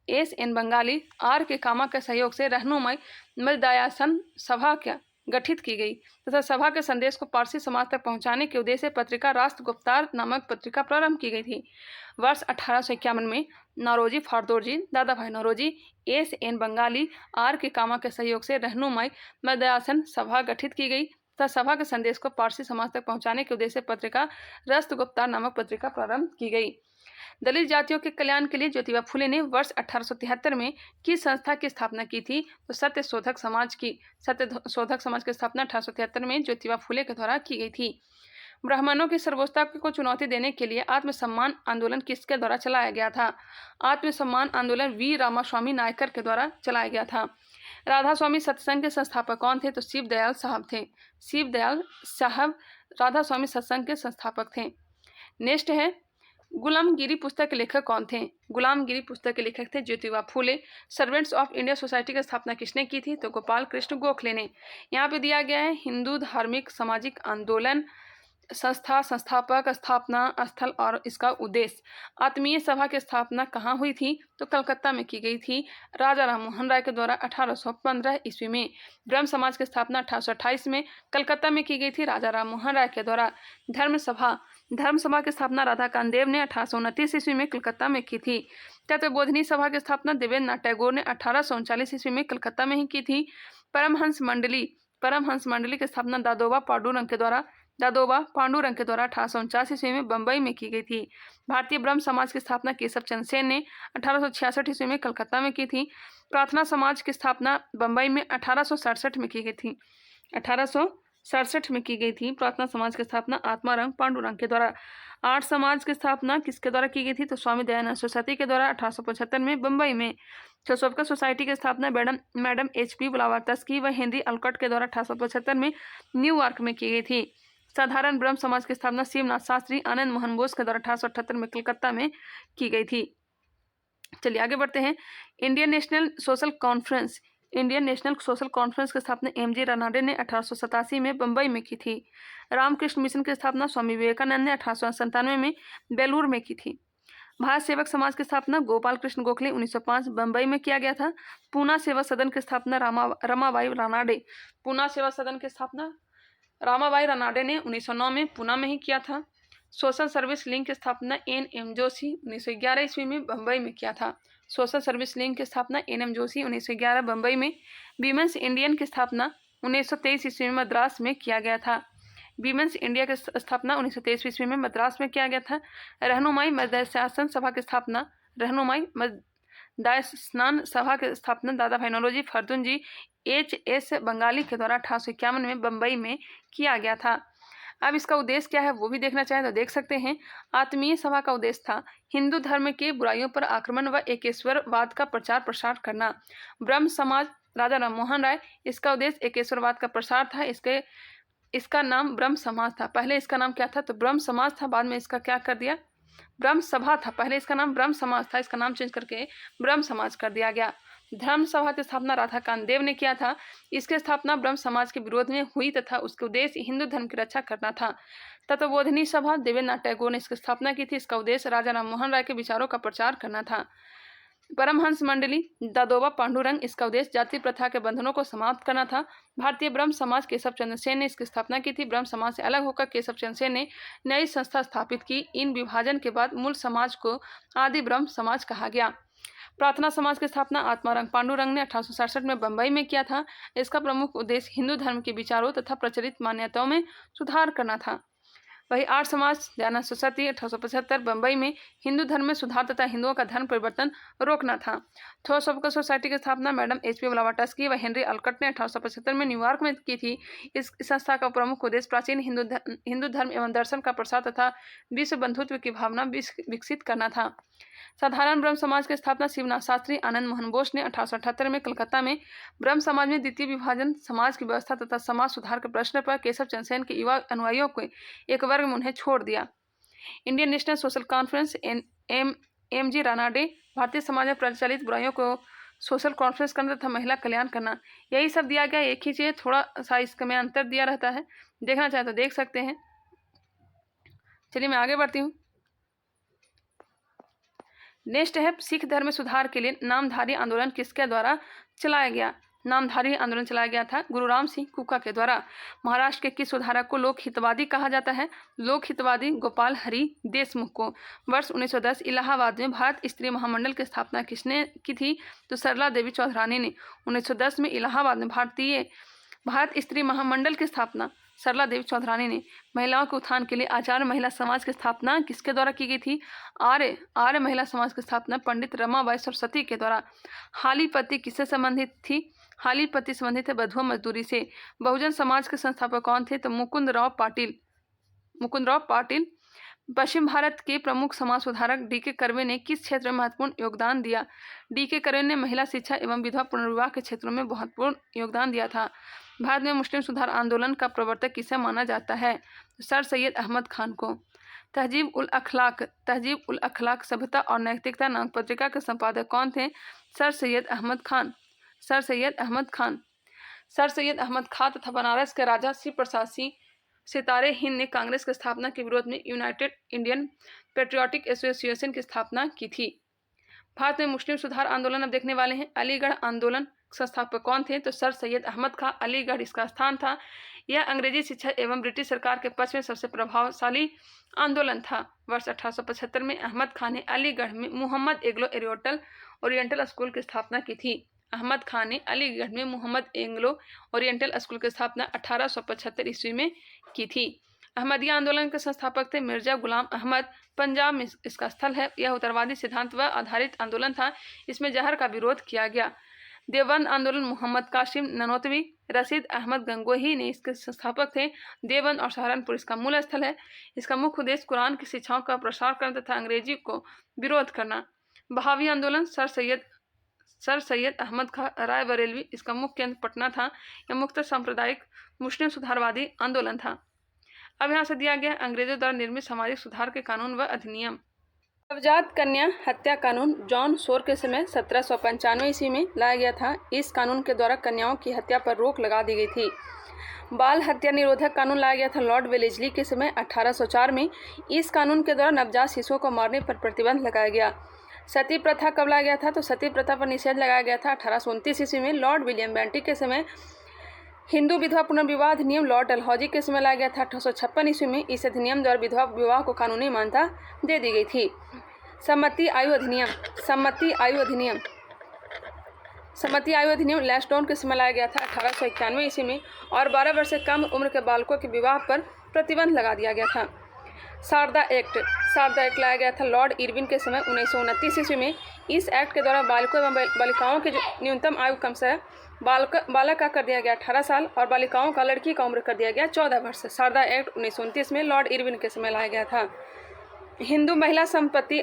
S N Bengali, R K Cama के सहयोग से रहनुमाई मजदायासन सभा क्या गठित की गई तथा सभा के संदेश को पारसी समाज तक पहुंचाने के उद्देश्य से पत्रिका राष्ट्र गुप्तार नामक पत्रिका प्रारंभ की गई थी। वर्ष 1851 में Naoroji Fardunji, Dadabhai Naoroji, S N Bengali, R K Cama के सहयोग से रहनुमाई मजदायासन सभा गठित की गई तथा सभा के संदेश को पारसी समाज तक पहुंचाने के उद्देश्य से पत्रिका राष्ट्र गुप्तार नामक पत्रिका प्रारंभ की गई। दलित जातियों के कल्याण के लिए ज्योतिबा फुले ने वर्ष 1873 में किस संस्था की स्थापना की थी? तो सत्य शोधक समाज की। सत्य शोधक समाज की स्थापना 1873 में ज्योतिबा फुले के द्वारा की गई थी। ब्राह्मणों की सर्वोच्चता को चुनौती देने के लिए आत्मसम्मान आंदोलन किसके द्वारा चलाया गया था? आत्मसम्मान आंदोलन वी रामास्वामी नायकर के द्वारा चलाया गया था। राधा स्वामी सत्संग के संस्थापक कौन थे? तो शिव दयाल साहब थे। शिव दयाल साहब राधा स्वामी सत्संग के संस्थापक थे। नेक्स्ट है, गुलामगिरी पुस्तक के लेखक कौन थे? गुलामगिरी पुस्तक के लेखक थे Jyotiba Phule. Servants of India society की स्थापना किसने की थी? तो गोपाल कृष्ण गोखले ने। यहाँ पे दिया गया है हिंदू धार्मिक सामाजिक आंदोलन, संस्था, संस्थापक, स्थापना स्थल और इसका उद्देश्य। आत्मीय सभा की स्थापना कहाँ हुई थी? तो कलकत्ता में की गई थी राजा राम मोहन राय के द्वारा 1815 ईस्वी में। ब्रह्म समाज की स्थापना 1828 में कलकत्ता में की गई थी राजा राम मोहन राय के द्वारा। धर्म सभा की स्थापना राधाकांत देव ने 1829 ईस्वी में कलकत्ता में की थी। तत्वबोधिनी सभा की स्थापना देवेंद्रनाथ टैगोर ने 1839 ईस्वी में कलकत्ता में ही की थी। परमहंस मंडली की स्थापना दादोबा पांडुरंग के द्वारा 1849 ईस्वी में बंबई में की गई थी। भारतीय ब्रह्म समाज की स्थापना केशव चंद्र सेन ने 1866 ईस्वी में कलकत्ता में की थी। प्रार्थना समाज की स्थापना बंबई में 1867 में की गई थी। 1867 में की गई थी प्रार्थना समाज की स्थापना आत्मारंग पांडुरंग के द्वारा। आर्ट समाज की स्थापना किसके द्वारा की गई थी? तो स्वामी दयानंद सरस्वती के द्वारा 1875 में बंबई में। थियोसॉफिकल सोसाइटी की स्थापना मैडम HP ब्लावार्टस्की व हेनरी अल्कट के द्वारा 1875 में न्यूयॉर्क में की गई थी। साधारण ब्रह्म समाज की स्थापना शिवनाथ शास्त्री, आनंद मोहन बोस के द्वारा 1878 में कलकत्ता में की गई थी। चलिए आगे बढ़ते हैं। इंडियन नेशनल सोशल कॉन्फ्रेंस की स्थापना MG रनाडे ने 1887 में बंबई में की थी। रामकृष्ण मिशन की स्थापना स्वामी विवेकानंद ने 1897 में बेलूर में की थी। भारत सेवक समाज की स्थापना गोपाल कृष्ण गोखले 1905 बंबई में किया गया था। पूना सेवा सदन की स्थापना रमाबाई रानाडे ने 1909 में पूना में ही किया था। सोशल सर्विस लिंक की स्थापना NM जोशी 1911 ईस्वी में बंबई में किया था। सोशल सर्विस लिंक की स्थापना NM जोशी 1911 बंबई में। वीमेंस इंडियन की स्थापना 1923 ईस्वी में मद्रास में किया गया था। वीमेंस इंडिया की स्थापना 1923 ईस्वी में मद्रास में किया गया था। रहनुमाई मजदशासन सभा की स्थापना दायस्नान सभा की स्थापना दादा भाई नौरोजी फरदुन जी HS बंगाली के द्वारा 1851 में बंबई में किया गया था। अब इसका उद्देश्य क्या है वो भी देखना चाहें तो देख सकते हैं। आत्मीय सभा का उद्देश्य था हिंदू धर्म के बुराइयों पर आक्रमण व एकेश्वरवाद का प्रचार प्रसार करना। ब्रह्म समाज राजा राम मोहन राय, इसका उद्देश्य एकेश्वरवाद का प्रसार था। इसका नाम ब्रह्म समाज था। पहले इसका नाम क्या था? तो ब्रह्म समाज था। बाद में इसका क्या कर दिया? ब्रह्म सभा था। पहले इसका नाम ब्रह्म समाज था, इसका नाम चेंज करके ब्रह्म समाज कर दिया गया। धर्म सभा की स्थापना राधाकांत देव ने किया था। इसकी स्थापना ब्रह्म समाज के विरोध में हुई तथा उसके उद्देश्य हिंदू धर्म की रक्षा करना था। तत्वबोधिनी सभा देवेंद्रनाथ टैगोर ने इसकी स्थापना की थी। इसका उद्देश्य राजा राम मोहन राय के विचारों का प्रचार करना था। परमहंस मंडली दादोबा पांडुरंग, इसका उद्देश्य जाति प्रथा के बंधनों को समाप्त करना था। भारतीय ब्रह्म समाज केशव चंद्र सेन ने इसकी स्थापना की थी। ब्रह्म समाज से अलग होकर केशव चंद्र सेन ने नई संस्था स्थापित की। इन विभाजन के बाद मूल समाज को आदि ब्रह्म समाज कहा गया। प्रार्थना समाज की स्थापना आत्मारंग पांडुरंग ने 1867 में बंबई में किया था। इसका प्रमुख उद्देश्य हिंदू धर्म के विचारों तथा प्रचलित मान्यताओं में सुधार करना था। वही आर्य समाज दयानंद सरस्वती 1875 बंबई में हिंदू धर्म में सुधार तथा हिंदुओं का धर्म परिवर्तन रोकना था। थियोसॉफिकल सोसाइटी की स्थापना मैडम एच.पी. ब्लावाटस्की व हेनरी अल्कट ने 1875 में न्यूयॉर्क में की थी। इस संस्था का प्रमुख उद्देश्य प्राचीन हिंदू धर्म एवं दर्शन का प्रसार तथा विश्व बंधुत्व की भावना विकसित करना था। साधारण ब्रह्म समाज की स्थापना शिवनाथ शास्त्री आनंद मोहन बोस ने 1878 में कलकत्ता में ब्रह्म समाज में द्वितीय विभाजन, समाज की व्यवस्था तथा समाज सुधार के प्रश्न पर केशव चंद्र सेन के युवा अनुयायियों को एक वर्ग में उन्हें छोड़ दिया। Indian national social conference MG. Ranade, Bharatiya Samaj में प्रचलित बुराइयों को सोशल कॉन्फ्रेंस करना तथा महिला कल्याण करना, यही सब दिया गया। एक ही चीज़, थोड़ा सा इसमें अंतर दिया रहता है। देखना चाहे तो देख सकते हैं। चलिए मैं आगे बढ़ती हूँ। नेक्स्ट है सिख धर्म में सुधार के लिए नामधारी आंदोलन किसके द्वारा चलाया गया। नामधारी आंदोलन चलाया गया था गुरु राम सिंह कुका के द्वारा। महाराष्ट्र के किस सुधारक को लोक हितवादी कहा जाता है। लोक हितवादी गोपाल हरि देशमुख को। वर्ष 1910 इलाहाबाद में भारत स्त्री महामंडल की स्थापना किसने की थी, तो सरला देवी चौधरानी ने। 1910 में इलाहाबाद में भारत स्त्री महामंडल की स्थापना सरला देवी चौधरानी ने। महिलाओं के उत्थान के लिए आचार्य महिला समाज की स्थापना किसके द्वारा की गई थी। आर्य महिला समाज की स्थापना पंडित रमाबाई सरस्वती के द्वारा। हालीपति किससे संबंधित थी। हालीपति संबंधित है बधुआ मजदूरी से। बहुजन समाज के संस्थापक कौन थे, तो मुकुंदराव पाटिल। पश्चिम भारत के प्रमुख समाज सुधारक डी.के. कर्वे ने किस क्षेत्र में महत्वपूर्ण योगदान दिया। डी.के. कर्वे ने महिला शिक्षा एवं विधवा पुनर्विवाह के क्षेत्रों में महत्वपूर्ण योगदान दिया था। भारत में मुस्लिम सुधार आंदोलन का प्रवर्तक किसे माना जाता है, तो सर सैयद अहमद खान को। तहजीब उल अखलाक सभ्यता और नैतिकता नामक पत्रिका के संपादक कौन थे, सर सैयद अहमद खान तथा बनारस के राजा शिव प्रसाद सिंह सितारे हिंद ने कांग्रेस की स्थापना के विरोध में यूनाइटेड इंडियन पेट्रियाटिक एसोसिएशन की स्थापना की थी। भारत में मुस्लिम सुधार आंदोलन अब देखने वाले हैं। अलीगढ़ आंदोलन संस्थापक कौन थे, तो सर सैयद अहमद खान। अलीगढ़ इसका स्थान था। यह अंग्रेजी शिक्षा एवं ब्रिटिश सरकार के पक्ष में सबसे प्रभावशाली आंदोलन था। वर्ष 1875 में अहमद खान ने अलीगढ़ में मुहम्मद एंग्लो ओरिएंटल स्कूल की स्थापना की थी। अहमद खान ने अलीगढ़ में मुहम्मद एंग्लो ओरिएंटल स्कूल की स्थापना 1875 ईस्वी में की थी। अहमदिया आंदोलन के संस्थापक थे मिर्जा गुलाम अहमद। पंजाब में इसका स्थल है। यह उदारवादी सिद्धांत व आधारित आंदोलन था। इसमें जहर का विरोध किया गया। देवबंद आंदोलन मोहम्मद कासिम ननोतवी, रशीद अहमद गंगोही ने इसके संस्थापक थे। देवबंद और सहारनपुर इसका मूल स्थल है। इसका मुख्य उद्देश्य कुरान की शिक्षाओं का प्रसार करना तथा अंग्रेजी को विरोध करना। बहावी आंदोलन सर सैयद अहमद खान रायबरेलवी, इसका मुख्य केंद्र पटना था। यह मुख्यतः सांप्रदायिक मुस्लिम सुधारवादी आंदोलन था। अब यहाँ से दिया गया अंग्रेजों द्वारा निर्मित सामाजिक सुधार के कानून व अधिनियम। नवजात कन्या हत्या कानून जॉन शोर के समय 1795 ईस्वी में लाया गया था। इस कानून के द्वारा कन्याओं की हत्या पर रोक लगा दी गई थी। बाल हत्या निरोधक कानून लाया गया था लॉर्ड वेलेस्ली के समय 1804 में। इस कानून के द्वारा नवजात शिशुओं को मारने पर प्रतिबंध लगाया गया। सती प्रथा कब लाया गया था, तो सती प्रथा पर निषेध लगाया गया था 1829 ईस्वी में लॉर्ड विलियम बेंटिक के समय। हिंदू विधवा पुनर्विवाह अधिनियम लॉर्ड डलहौजी के समय लाया गया था 1856 ईस्वी में। इस अधिनियम द्वारा विधवा विवाह को कानूनी मान्यता दे दी गई थी। सम्मति आयु अधिनियम लैंसडाउन के समय लाया गया था 1891 ईस्वी में और 12 वर्ष से कम उम्र के बालकों के विवाह पर प्रतिबंध लगा दिया गया था। शारदा एक्ट लाया गया था लॉर्ड इरविन के समय 1929 ईस्वी में। इस एक्ट के द्वारा बालकों एवं बालिकाओं की जो न्यूनतम आयु क्रमशः बालक का कर दिया गया 18 साल और बालिकाओं का लड़की का उम्र कर दिया गया 14 वर्ष। शारदा एक्ट 1929 में लॉर्ड इरविन के समय लाया गया था। हिंदू महिला संपत्ति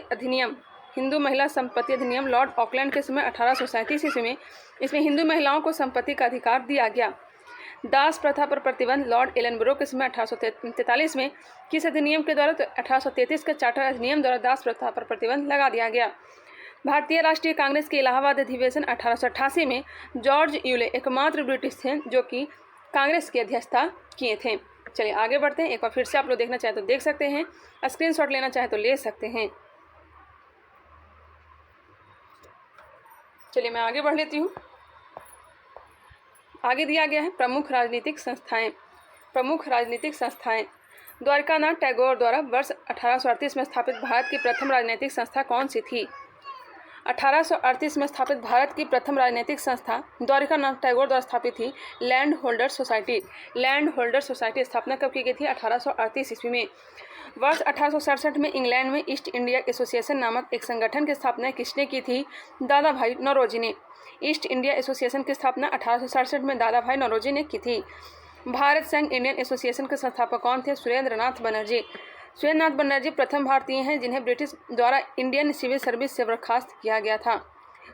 अधिनियम लॉर्ड ऑकलैंड के समय 1837 ईस्वी में। इसमें हिंदू महिलाओं को संपत्ति का अधिकार दिया गया। दास प्रथा पर प्रतिबंध लॉर्ड एलनबरो के समय 1843 में। किस अधिनियम के द्वारा, तो 1833 के चार्टर अधिनियम द्वारा दास प्रथा पर प्रतिबंध लगा दिया गया। भारतीय राष्ट्रीय कांग्रेस के इलाहाबाद अधिवेशन 1888 में जॉर्ज यूले एकमात्र ब्रिटिश थे जो कि कांग्रेस की अध्यक्षता किए थे। चलिए आगे बढ़ते हैं। एक बार फिर से आप लोग देखना चाहें तो देख सकते हैं, स्क्रीनशॉट लेना चाहें तो ले सकते हैं। चलिए मैं आगे बढ़ लेती हूँ। आगे दिया गया है प्रमुख राजनीतिक संस्थाएं। प्रमुख राजनीतिक संस्थाएं। द्वारकानाथ टैगोर द्वारा वर्ष 1838 में स्थापित भारत की प्रथम राजनीतिक संस्था कौन सी थी? 1838 में स्थापित भारत की प्रथम राजनीतिक संस्था द्वारकानाथ टैगोर द्वारा स्थापित थी land holder society. Land holder society स्थापना कब की गई थी? 1838 ईस्वी में। वर्ष 1867 में इंग्लैंड में ईस्ट इंडिया एसोसिएशन नामक एक संगठन की स्थापना किसने की थी? दादा भाई नौरोजी ने। ईस्ट इंडिया एसोसिएशन की स्थापना 1867 में दादा भाई नौरोजी ने की थी। भारत संघ इंडियन एसोसिएशन के संस्थापक कौन थे? सुरेंद्र नाथ बनर्जी। सुरेंद्र नाथ बनर्जी प्रथम भारतीय हैं जिन्हें ब्रिटिश द्वारा इंडियन सिविल सर्विस से बर्खास्त किया गया था।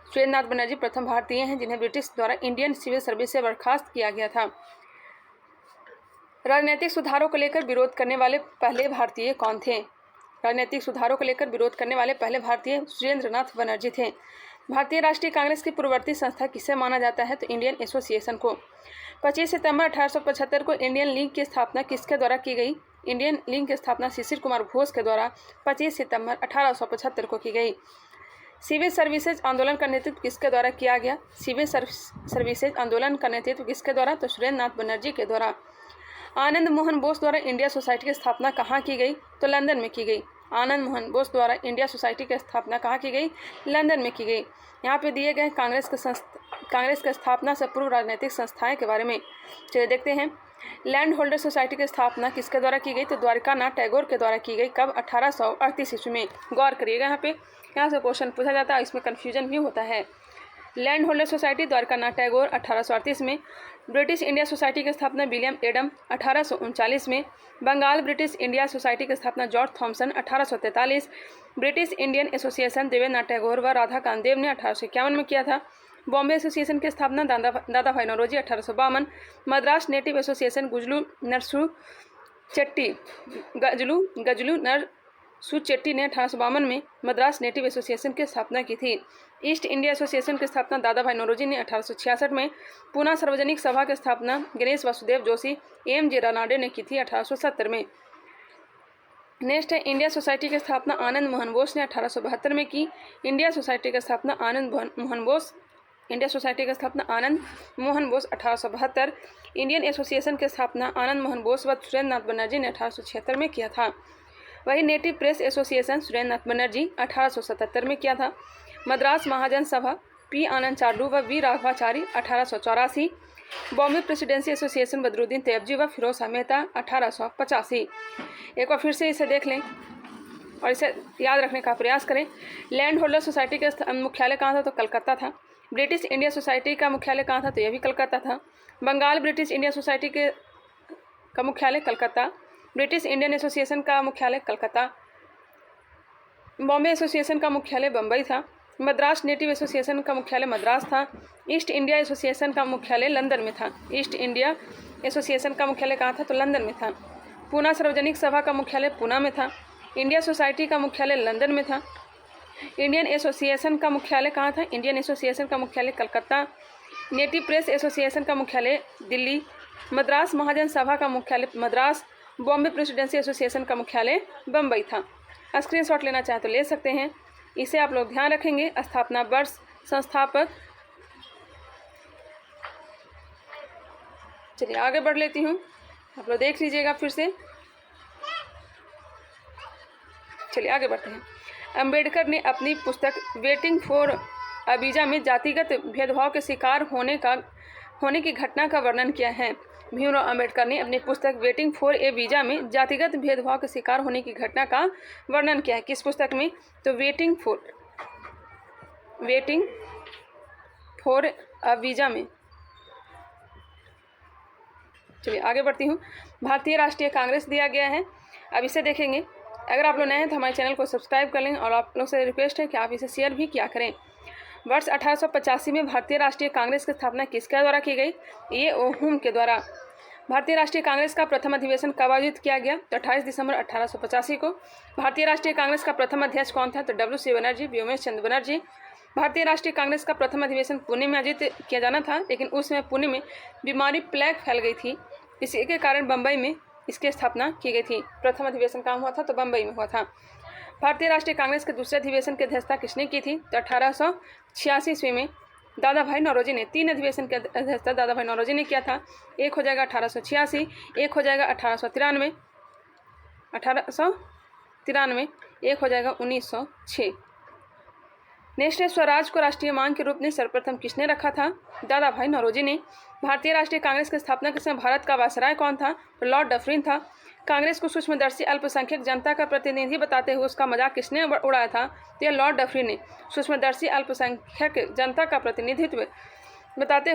सुरेंद्र नाथ बनर्जी प्रथम भारतीय हैं जिन्हें ब्रिटिश द्वारा इंडियन सिविल सर्विस से बर्खास्त किया गया था। राजनीतिक सुधारों को लेकर विरोध करने वाले पहले भारतीय कौन थे? राजनीतिक सुधारों को लेकर विरोध करने वाले पहले भारतीय सुरेंद्र नाथ बनर्जी थे। भारतीय राष्ट्रीय कांग्रेस की पूर्ववर्ती संस्था किसे माना जाता है? तो इंडियन एसोसिएशन को। 25 सितंबर 1875 को इंडियन लीग की स्थापना किसके द्वारा की गई? इंडियन लीग की स्थापना शिशिर कुमार घोष के द्वारा 25 सितंबर 1875 को की गई। सिविल सर्विसेज आंदोलन का नेतृत्व किसके द्वारा किया गया? सिविल सर्विसेज आंदोलन का नेतृत्व किसके द्वारा? तो सुरेंद्र नाथ बनर्जी के द्वारा। आनंद मोहन बोस द्वारा इंडिया सोसाइटी की स्थापना कहाँ की गई? तो लंदन में की गई। आनंद मोहन बोस द्वारा इंडिया सोसाइटी की स्थापना कहाँ की गई? लंदन में की गई। यहाँ पे दिए गए कांग्रेस की स्थापना से पूर्व राजनीतिक संस्थाएं के बारे में। चलिए देखते हैं। लैंड होल्डर सोसाइटी की स्थापना किसके द्वारा की गई? तो द्वारकानाथ टैगोर के द्वारा की गई। कब? 1838 ईस्वी में। गौर करिएगा यहाँ से क्वेश्चन पूछा जाता है, इसमें कन्फ्यूजन भी होता है। Land holder society Dwarkanath Tagore 1838 में। ब्रिटिश इंडिया सोसाइटी की स्थापना विलियम एडम 1839 में। बंगाल ब्रिटिश इंडिया सोसाइटी की स्थापना George Thompson 1843। British Indian association Devendra Tagore व राधा कामदेव ने 1851 में किया था। बॉम्बे एसोसिएशन की स्थापना दादा भाई नौरोजी 1852। मद्रास नेटिव एसोसिएशन गजलू नरसू चेट्टी ने 1852 में मद्रास नेटिव एसोसिएशन की स्थापना की थी। ईस्ट इंडिया एसोसिएशन की स्थापना दादा भाई नौरोजी ने 1866 में। पूना सार्वजनिक सभा की स्थापना गणेश वासुदेव जोशी एम.जी. रानाडे ने की थी 1870 में। नेक्स्ट है इंडिया सोसाइटी की स्थापना आनंद मोहन बोस ने 1872 में की। इंडिया सोसाइटी की स्थापना आनंद मोहन बोस 1872। इंडियन एसोसिएशन की स्थापना आनंद मोहन बोस व सुरेंद्र नाथ बनर्जी ने 1876 में किया था। वही native press association Surendra Nath Banerjee 1877 में किया था। मद्रास महाजन सभा पी आनंद चार्लू व V Raghavachari 1884। Bombay presidency association Badruddin Tyabji व फिरोज मेहता 1885। एक बार फिर से इसे देख लें और इसे याद रखने का प्रयास करें। लैंड होल्डर सोसाइटी का मुख्यालय कहाँ था? तो कलकत्ता था। ब्रिटिश इंडिया सोसाइटी का मुख्यालय कहाँ था? तो यह भी कलकत्ता था। बंगाल ब्रिटिश इंडिया सोसाइटी का मुख्यालय कलकत्ता। ब्रिटिश इंडियन एसोसिएशन का मुख्यालय कलकत्ता। बॉम्बे एसोसिएशन का मुख्यालय बम्बई था। मद्रास नेटिव एसोसिएशन का मुख्यालय मद्रास था। ईस्ट इंडिया एसोसिएशन का मुख्यालय लंदन में था। ईस्ट इंडिया एसोसिएशन का मुख्यालय कहाँ था? तो लंदन में था। पूना सार्वजनिक सभा का मुख्यालय पूना में था। इंडिया सोसाइटी का मुख्यालय लंदन में था। इंडियन एसोसिएशन का मुख्यालय कहाँ था? इंडियन एसोसिएशन का मुख्यालय कलकत्ता। नेटिव प्रेस एसोसिएशन का मुख्यालय दिल्ली। मद्रास महाजन सभा का मुख्यालय मद्रास। बॉम्बे प्रेसिडेंसी एसोसिएशन का मुख्यालय बम्बई था। स्क्रीनशॉट लेना चाहें तो ले सकते हैं। इसे आप लोग ध्यान रखेंगे। स्थापना वर्ष, संस्थापक। चलिए आगे बढ़ लेती हूँ, आप लोग देख लीजिएगा फिर से। चलिए आगे बढ़ते हैं। अंबेडकर ने अपनी पुस्तक वेटिंग फॉर अ वीज़ा में जातिगत भेदभाव के शिकार होने की घटना का वर्णन किया है। भीमराव अंबेडकर ने अपनी पुस्तक वेटिंग फॉर ए वीज़ा में जातिगत भेदभाव के शिकार होने की घटना का वर्णन किया है। किस पुस्तक में? तो वेटिंग फॉर अ वीज़ा में। चलिए आगे बढ़ती हूँ। भारतीय राष्ट्रीय कांग्रेस दिया गया है, अब इसे देखेंगे। अगर आप लोग नए हैं तो हमारे चैनल को सब्सक्राइब कर लें और आप लोग से रिक्वेस्ट है कि आप इसे शेयर भी किया करें। वर्ष 1885 में भारतीय राष्ट्रीय कांग्रेस की स्थापना किसके द्वारा की गई? ये ओहुम के द्वारा। भारतीय राष्ट्रीय कांग्रेस का प्रथम अधिवेशन कब आयोजित किया गया? तो 28 दिसंबर 1885 को। भारतीय राष्ट्रीय कांग्रेस का प्रथम अध्यक्ष कौन था? तो W.C. बनर्जी, व्योमेश चंद्र बनर्जी। भारतीय राष्ट्रीय कांग्रेस का प्रथम अधिवेशन पुणे में आयोजित किया जाना था, लेकिन उस समय पुणे में बीमारी प्लेग फैल गई थी। इसी के कारण बम्बई में इसकी स्थापना की गई थी। प्रथम अधिवेशन कहाँ हुआ था? तो बम्बई में हुआ था। भारतीय राष्ट्रीय कांग्रेस के दूसरे अधिवेशन की अध्यक्षता किसने की थी? तो 1886 ईस्वी में दादा भाई नौरोजी ने। 3 अधिवेशन की अध्यक्षता दादा भाई नौरोजी ने किया था। एक हो जाएगा 1886, एक हो जाएगा 1893, एक हो जाएगा 1906। नेशनल स्वराज को राष्ट्रीय मांग के रूप में सर्वप्रथम किसने रखा था? दादा भाई नौरोजी ने। भारतीय राष्ट्रीय कांग्रेस की स्थापना के समय भारत का वायसराय कौन था? तो लॉर्ड डफरिन था। कांग्रेस को सूक्ष्मदर्शी अल्पसंख्यक जनता का प्रतिनिधि बताते हुए उसका मजाक किसने उड़ाया था? तो यह लॉर्ड डफरिन ने। सूक्ष्मदर्शी अल्पसंख्यक जनता का प्रतिनिधि बताते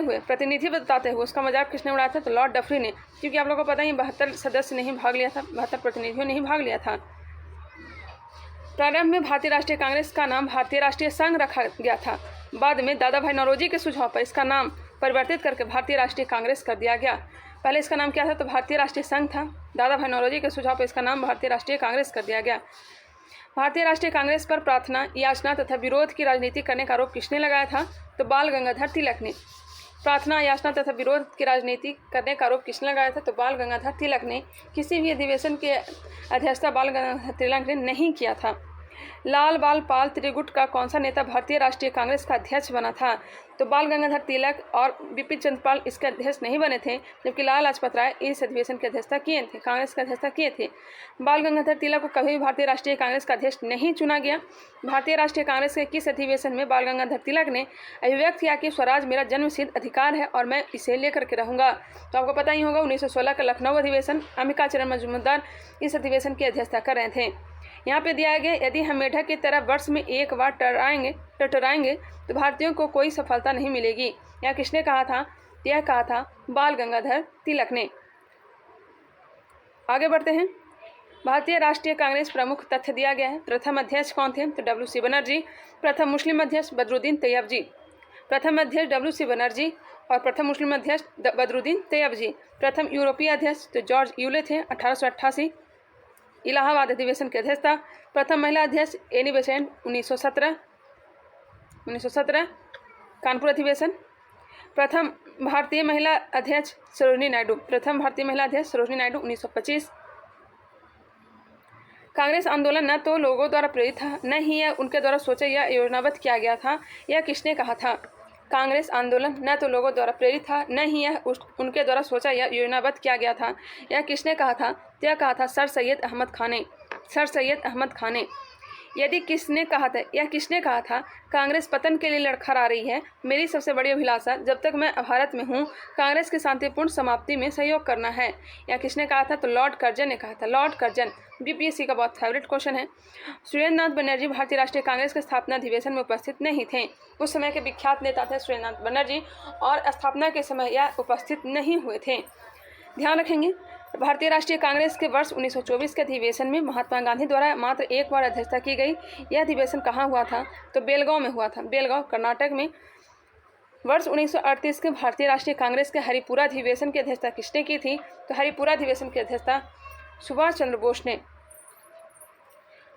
हुए उसका मजाक किसने उड़ाया था? तो लॉर्ड डफरिन ने। क्योंकि आप लोगों को पता ही 72 सदस्य नहीं भाग लिया था, 72 प्रतिनिधियों ने ही भाग लिया था। प्रारंभ में भारतीय राष्ट्रीय कांग्रेस का नाम भारतीय राष्ट्रीय संघ रखा गया था। बाद में दादा भाई नौरोजी के सुझाव पर इसका नाम परिवर्तित करके भारतीय राष्ट्रीय कांग्रेस कर दिया गया। पहले इसका नाम क्या था? तो भारतीय राष्ट्रीय संघ था। दादा भाई नौरोजी के सुझाव पर इसका नाम भारतीय राष्ट्रीय कांग्रेस कर दिया गया। भारतीय राष्ट्रीय कांग्रेस पर प्रार्थना, याचना तथा विरोध की राजनीति करने का आरोप किसने लगाया था? तो बाल गंगाधर तिलक ने। प्रार्थना, याचना तथा विरोध की राजनीति करने का आरोप किसने लगाया था? तो बाल गंगाधर तिलक ने। किसी भी अधिवेशन के अध्यक्षता बाल गंगाधर तिलक ने नहीं किया था। लाल बाल पाल त्रिगुट का कौन सा नेता भारतीय राष्ट्रीय कांग्रेस का अध्यक्ष बना था? तो बाल गंगाधर तिलक और बिपिन चंद्र पाल इसके अध्यक्ष नहीं बने थे, जबकि लाला लाजपत राय इस अधिवेशन की अध्यक्षता किए थे, कांग्रेस का अध्यक्षता किए थे। बाल गंगाधर तिलक को कभी भी भारतीय राष्ट्रीय कांग्रेस का अध्यक्ष नहीं चुना गया। भारतीय राष्ट्रीय कांग्रेस के किस अधिवेशन में बाल गंगाधर तिलक ने अभिव्यक्त किया कि स्वराज मेरा जन्मसिद्ध अधिकार है और मैं इसे लेकर के रहूंगा? तो आपको पता ही होगा 1916 का लखनऊ अधिवेशन। अंबिकाचरण मजूमदार इस अधिवेशन की अध्यक्षता कर रहे थे। यहाँ पे दिया गया, यदि हम मेढक की तरह वर्ष में एक बार टटराएंगे तो भारतीयों को कोई सफलता नहीं मिलेगी। यह किसने कहा था? यह कहा था बाल गंगाधर तिलक ने। आगे बढ़ते हैं। भारतीय राष्ट्रीय कांग्रेस प्रमुख तथ्य दिया गया है। प्रथम अध्यक्ष कौन थे? तो WC बनर्जी। प्रथम मुस्लिम अध्यक्ष बदरुद्दीन तैयब जी। प्रथम अध्यक्ष WC बनर्जी और प्रथम मुस्लिम अध्यक्ष बदरुद्दीन तैयब जी। प्रथम यूरोपीय अध्यक्ष तो जॉर्ज यूले थे, 1888 इलाहाबाद अधिवेशन की अध्यक्षता। प्रथम महिला अध्यक्ष एनी बेसेंट, 1917 कानपुर अधिवेशन। प्रथम भारतीय महिला अध्यक्ष सरोजिनी नायडू। 1925। कांग्रेस आंदोलन न तो लोगों द्वारा प्रेरित था, न ही यह उनके द्वारा सोचा या योजनाबद्ध किया गया था। यह किसने कहा था? कांग्रेस आंदोलन न तो लोगों द्वारा प्रेरित था, न ही यह उनके द्वारा सोचा या योजनाबद्ध किया गया था। यह किसने कहा था? यह कहा था सर सैयद अहमद खान ने। यदि किसने कहा था? यह किसने कहा था? कांग्रेस पतन के लिए लड़खड़ा रही है। मेरी सबसे बड़ी अभिलाषा जब तक मैं भारत में हूँ कांग्रेस की शांतिपूर्ण समाप्ति में सहयोग करना है। यह किसने कहा था? तो लॉर्ड कर्जन ने कहा था। लॉर्ड कर्जन BPSC का बहुत फेवरेट क्वेश्चन है। सुरेंद्रनाथ बनर्जी भारतीय राष्ट्रीय कांग्रेस के स्थापना अधिवेशन में उपस्थित नहीं थे। उस समय के विख्यात नेता थे सुरेंद्रनाथ बनर्जी और स्थापना के समय यह उपस्थित नहीं हुए थे। ध्यान रखेंगे, भारतीय राष्ट्रीय कांग्रेस के वर्ष 1924 के अधिवेशन में महात्मा गांधी द्वारा मात्र एक बार अध्यक्षता की गई। यह अधिवेशन कहाँ हुआ था? तो बेलगांव में हुआ था, बेलगांव कर्नाटक में। वर्ष 1938 के भारतीय राष्ट्रीय कांग्रेस के हरिपुरा अधिवेशन की अध्यक्षता किसने की थी? तो हरिपुरा अधिवेशन की अध्यक्षता सुभाष चंद्र बोस ने।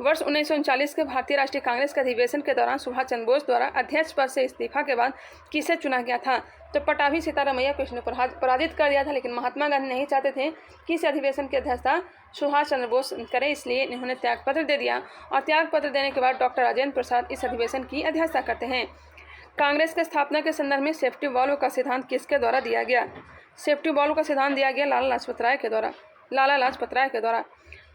वर्ष 1939 के भारतीय राष्ट्रीय कांग्रेस के अधिवेशन के दौरान सुभाष चंद्र बोस द्वारा अध्यक्ष पद से इस्तीफा के बाद किसे चुना गया था? तो पटाभी सीतारामैया को इसने पराजित कर दिया था, लेकिन महात्मा गांधी नहीं चाहते थे कि इस अधिवेशन की अध्यक्षता सुभाष चंद्र बोस करें, इसलिए इन्होंने त्यागपत्र दे दिया और त्यागपत्र देने के बाद डॉक्टर राजेंद्र प्रसाद इस अधिवेशन की अध्यक्षता करते हैं। कांग्रेस के स्थापना के संदर्भ में सेफ्टी वॉल्व का सिद्धांत किसके द्वारा दिया गया? सेफ्टी वॉल्व का सिद्धांत दिया गया लाला लाजपत राय के द्वारा।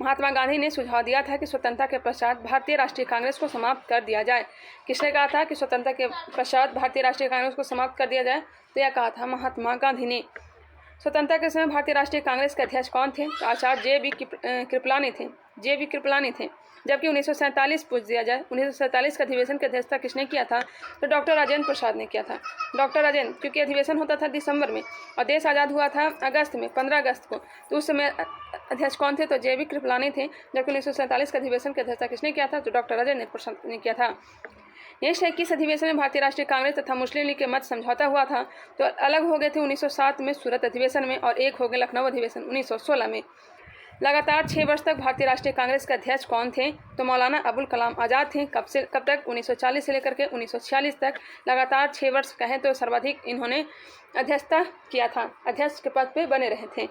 महात्मा गांधी ने सुझाव दिया था कि स्वतंत्रता के पश्चात भारतीय राष्ट्रीय कांग्रेस को समाप्त कर दिया जाए। किसने कहा था कि स्वतंत्रता के पश्चात भारतीय राष्ट्रीय कांग्रेस को समाप्त कर दिया जाए? तो यह कहा था महात्मा गांधी ने। स्वतंत्रता के समय भारतीय राष्ट्रीय कांग्रेस के अध्यक्ष कौन थे? आचार्य जे.बी. कृपलानी थे। जबकि 1947 पूछ दिया जाए, 1947 के अधिवेशन की अध्यक्षता किसने किया था? तो डॉक्टर राजेंद्र प्रसाद ने किया था। डॉक्टर राजेंद्र, क्योंकि अधिवेशन होता था दिसंबर में और देश आज़ाद हुआ था अगस्त में, 15 अगस्त को, तो उस समय अध्यक्ष कौन थे? तो जे.बी. कृपलानी थे। जबकि 1947 के अधिवेशन की अध्यक्षता किसने किया था? तो डॉक्टर राजेंद्र प्रसाद ने किया था। नेक्स्ट है, किस अधिवेशन में भारतीय राष्ट्रीय कांग्रेस तथा मुस्लिम लीग के मध्य समझौता हुआ था? तो अलग हो गए थे 1907 में सूरत अधिवेशन में और एक हो गए लखनऊ अधिवेशन 1916 में। लगातार 6 वर्ष तक भारतीय राष्ट्रीय कांग्रेस के अध्यक्ष कौन थे? तो मौलाना अबुल कलाम आज़ाद थे। कब तक? 1940 से लेकर के 1946 तक। लगातार 6 वर्ष कहें तो सर्वाधिक इन्होंने अध्यक्षता किया था, अध्यक्ष के पद पे बने रहे थे।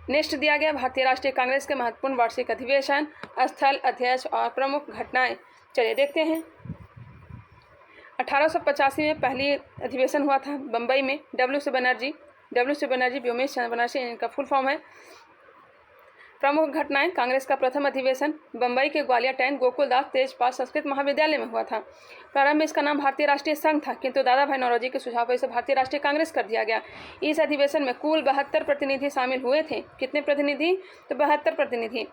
नेक्स्ट दिया गया भारतीय राष्ट्रीय कांग्रेस के महत्वपूर्ण वार्षिक अधिवेशन, स्थल, अध्यक्ष और प्रमुख घटनाएं। चलिए देखते हैं। 1885 में पहली अधिवेशन हुआ था बम्बई में। डब्ल्यू सी बनर्जी व्योमेश चंद्र बनर्जी इनका फुल फॉर्म है। प्रमुख घटनाएं: कांग्रेस का प्रथम अधिवेशन बम्बई के ग्वालियर टैंक गोकुलदास तेजपाल संस्कृत महाविद्यालय में हुआ था। प्रारंभ में इसका नाम भारतीय राष्ट्रीय संघ था, किंतु दादा भाई नौरोजी के सुझाव पर इसे भारतीय राष्ट्रीय कांग्रेस कर दिया गया। इस अधिवेशन में कुल 72 प्रतिनिधि शामिल हुए थे। कितने प्रतिनिधि? तो 72 प्रतिनिधि।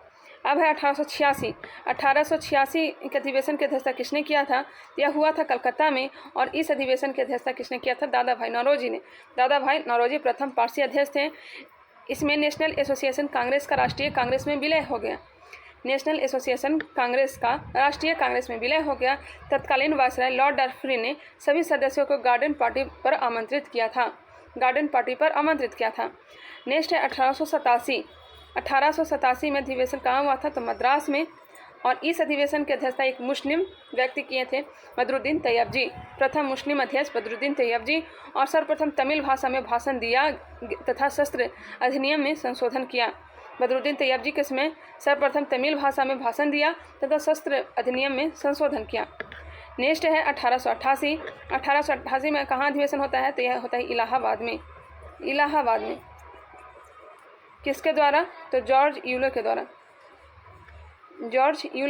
अब है 1886 के अधिवेशन की अध्यक्षता किसने किया था? यह हुआ था कलकत्ता में, और इस अधिवेशन की अध्यक्षता किसने किया था? दादा भाई नौरोजी ने। दादा भाई नौरोजी प्रथम पारसी अध्यक्ष थे। इसमें नेशनल एसोसिएशन कांग्रेस का राष्ट्रीय कांग्रेस में विलय हो गया। नेशनल एसोसिएशन कांग्रेस का राष्ट्रीय कांग्रेस में विलय हो गया। तत्कालीन वायसराय लॉर्ड डर्फरी ने सभी सदस्यों को गार्डन पार्टी पर आमंत्रित किया था। नेक्स्ट है 1887 में अधिवेशन कहाँ हुआ था? तो मद्रास में, और इस अधिवेशन की अध्यक्षता एक मुस्लिम व्यक्ति किए थे, बदरुद्दीन तैयब जी। प्रथम मुस्लिम अध्यक्ष बदरुद्दीन तैयब जी, और सर्वप्रथम तमिल भाषा में भाषण दिया तथा शस्त्र अधिनियम में संशोधन किया। बदरुद्दीन तैयब जी किसमें? सर्वप्रथम तमिल भाषा में भाषण दिया तथा शस्त्र अधिनियम में संशोधन किया। नेक्स्ट है 1888 में कहाँ अधिवेशन होता है? तो यह होता है इलाहाबाद में। किसके द्वारा? तो जॉर्ज यूले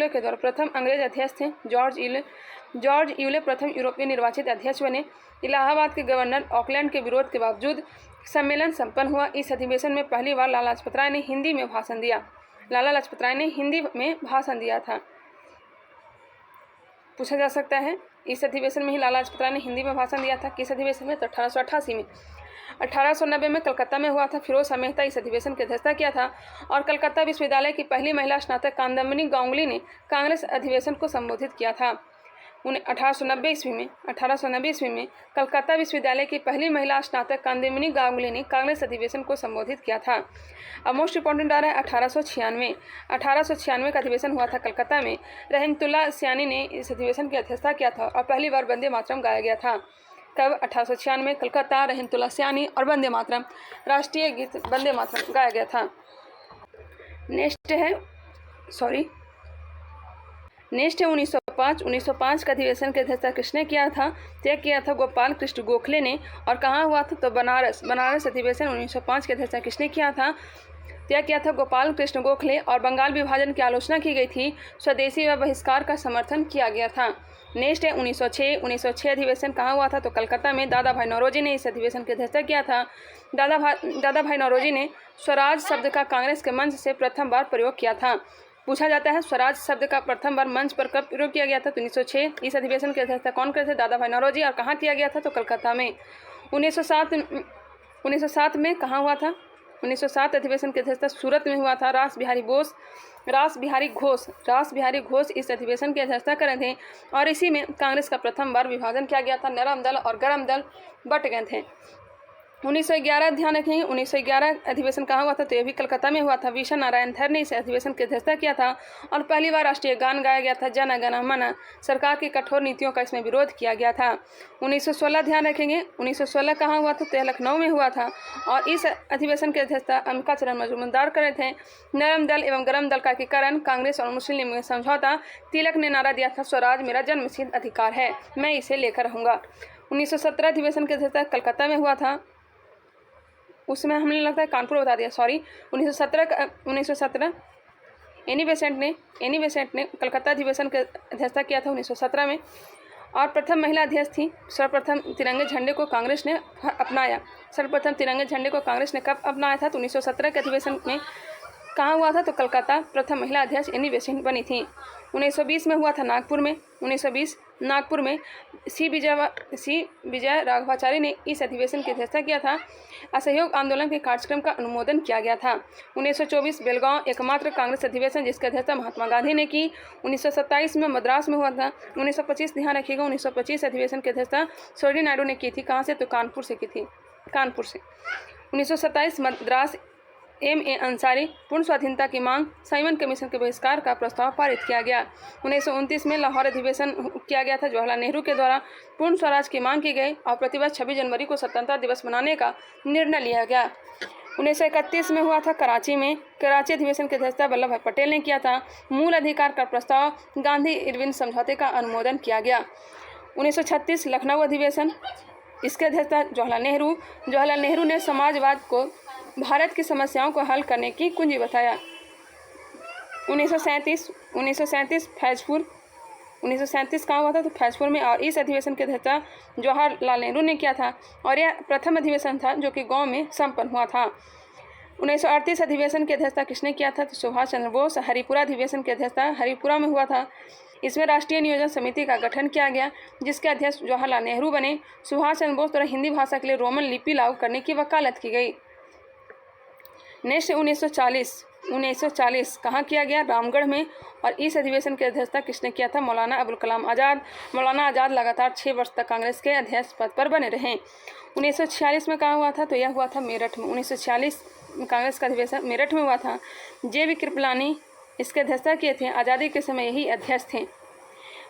के द्वारा प्रथम अंग्रेज अध्यक्ष थे जॉर्ज यूले प्रथम यूरोपीय निर्वाचित अध्यक्ष बने। इलाहाबाद के गवर्नर ऑकलैंड के विरोध के बावजूद सम्मेलन संपन्न हुआ। इस अधिवेशन में पहली बार लाला लाजपत राय ने हिंदी में भाषण दिया था। पूछा जा सकता है, इस अधिवेशन में ही लाला लाजपत राय ने हिंदी में भाषण दिया था। किस अधिवेशन में? तो 1888 में। 1890 में कलकत्ता में हुआ था। फिरोज शाह मेहता इस अधिवेशन की अध्यक्षता किया था, और कलकत्ता विश्वविद्यालय की पहली महिला स्नातक कादम्बिनी गांगुली ने कांग्रेस अधिवेशन को संबोधित किया था। 1890 ईस्वी में कलकत्ता विश्वविद्यालय की पहली महिला स्नातक कादम्बिनी गांगुली ने कांग्रेस अधिवेशन को संबोधित किया था। अब मोस्ट इंपॉर्टेंट आ रहा है 1896 का अधिवेशन हुआ था कलकत्ता में। रहमतुल्लाह सियानी ने इस अधिवेशन की अध्यक्षता किया था, और पहली बार वंदे मातरम गाया गया था। कब? 1896 कलकत्ता, रहमतुल्लाह सियानी और वंदे मातरम, राष्ट्रीय गीत वंदे मातरम गाया गया था। नेक्स्ट है 1905 का अधिवेशन की अध्यक्षता किसने किया था? तय किया था गोपाल कृष्ण गोखले ने। और कहाँ हुआ था? तो बनारस अधिवेशन 1905 की अध्यक्षता किसने किया था? तय किया था गोपाल कृष्ण गोखले, और बंगाल विभाजन की आलोचना की गई थी। स्वदेशी व बहिष्कार का समर्थन किया गया था। नेक्स्ट है 1906 अधिवेशन कहाँ हुआ था? तो कलकत्ता में। दादा भाई नौरोजी ने इस अधिवेशन की अध्यक्षता किया था। दादा भाई नौरोजी ने स्वराज शब्द का कांग्रेस के मंच से प्रथम बार प्रयोग किया था। पूछा जाता है, स्वराज शब्द का प्रथम बार मंच पर कब प्रयोग किया गया था? तो 1906। इस अधिवेशन की अध्यक्षता कौन करे थे? दादा भाई नौरोजी। और कहाँ किया गया था? तो कलकत्ता में। 1907 में कहाँ हुआ था? 1907 अधिवेशन की अध्यक्षता सूरत में हुआ था। रास बिहारी घोष इस अधिवेशन की अध्यक्षता कर रहे थे, और इसी में कांग्रेस का प्रथम बार विभाजन किया गया था। नरम दल और गरम दल बट गए थे। 1911 ध्यान रखेंगे, 1911 अधिवेशन कहाँ हुआ था? तो यह भी कलकत्ता में हुआ था। विशा नारायण धर ने इस अधिवेशन की अध्यक्षता किया था, और पहली बार राष्ट्रीय गान गाया गया था, जन गण मन। सरकार की कठोर नीतियों का इसमें विरोध किया गया था। 1916 ध्यान रखेंगे, 1916 कहाँ हुआ था? तो यह लखनऊ में हुआ था, और इस अधिवेशन की अध्यक्षता अंबिका चरण मजूमदार कर रहे थे। नरम दल एवं गरम दल का एकीकरण, कांग्रेस और मुस्लिम लीग में समझौता। तिलक ने नारा दिया था, स्वराज मेरा जन्मसिद्ध अधिकार है, मैं इसे लेकर रहूँगा। 1917 अधिवेशन की अध्यक्षता कलकत्ता में हुआ था। उसमें हमने लगता है कानपुर बता दिया, 1917 एनी बेसेंट ने कलकत्ता अधिवेशन की अध्यक्षता किया था 1917 में, और प्रथम महिला अध्यक्ष थी। सर्वप्रथम तिरंगे झंडे को कांग्रेस ने अपनाया। कब अपनाया था? तो 1917 के अधिवेशन में। कहाँ हुआ था? तो कलकत्ता। प्रथम महिला अध्यक्ष एनी बेसेंट बनी थी। 1920 में हुआ था नागपुर में। सी विजय राघवाचारी ने इस अधिवेशन की अध्यक्षता किया था। असहयोग आंदोलन के कार्यक्रम का अनुमोदन किया गया था। 1924 बेलगांव एकमात्र कांग्रेस अधिवेशन जिसकी अध्यक्षता महात्मा गांधी ने की। 1927 में मद्रास में हुआ था। 1925 ध्यान रखिएगा, 1925 अधिवेशन की अध्यक्षता सरोजिनी नायडू ने की थी। कहाँ से? तो कानपुर से की थी। 1927 मद्रास M.A. अंसारी पूर्ण स्वाधीनता की मांग, साइमन कमीशन के बहिष्कार का प्रस्ताव पारित किया गया। 1929 में लाहौर अधिवेशन किया गया था। जवाहरलाल नेहरू के द्वारा पूर्ण स्वराज की मांग की गई, और प्रतिवर्ष 26 जनवरी को स्वतंत्रता दिवस मनाने का निर्णय लिया गया। 1931 में हुआ था कराची अधिवेशन की अध्यक्षता वल्लभ भाई पटेल ने किया था। मूल अधिकार का प्रस्ताव, गांधी इरविन समझौते का अनुमोदन किया गया। 1936 लखनऊ अधिवेशन, इसके अध्यक्षता जवाहरलाल नेहरू। जवाहरलाल नेहरू ने समाजवाद को भारत की समस्याओं को हल करने की कुंजी बताया। 1937 फैजपुर, 1937 कहाँ हुआ था? तो फैजपुर में, और इस अधिवेशन की अध्यक्षता जवाहरलाल नेहरू ने किया था और यह प्रथम अधिवेशन था जो कि गांव में संपन्न हुआ था। 1938 अधिवेशन की अध्यक्षता किसने किया था? तो सुभाष चंद्र बोस। हरिपुरा अधिवेशन की अध्यक्षता हरिपुरा में हुआ था। इसमें राष्ट्रीय नियोजन समिति का गठन किया गया जिसके अध्यक्ष जवाहरलाल नेहरू बने। सुभाष चंद्र बोस द्वारा हिंदी भाषा के लिए रोमन लिपि लागू करने की वकालत की गई। नेक्स्ट 1940 कहाँ किया गया? रामगढ़ में, और इस अधिवेशन की अध्यक्षता किसने किया था? मौलाना अबुल कलाम आज़ाद। मौलाना आज़ाद लगातार 6 वर्ष तक कांग्रेस के अध्यक्ष पद पर बने रहे। 1946 में कहाँ हुआ था? तो यह हुआ था मेरठ में। 1946 कांग्रेस का अधिवेशन मेरठ में हुआ था। JV कृपलानी इसके अध्यक्षता किए थे। आज़ादी के समय यही अध्यक्ष थे।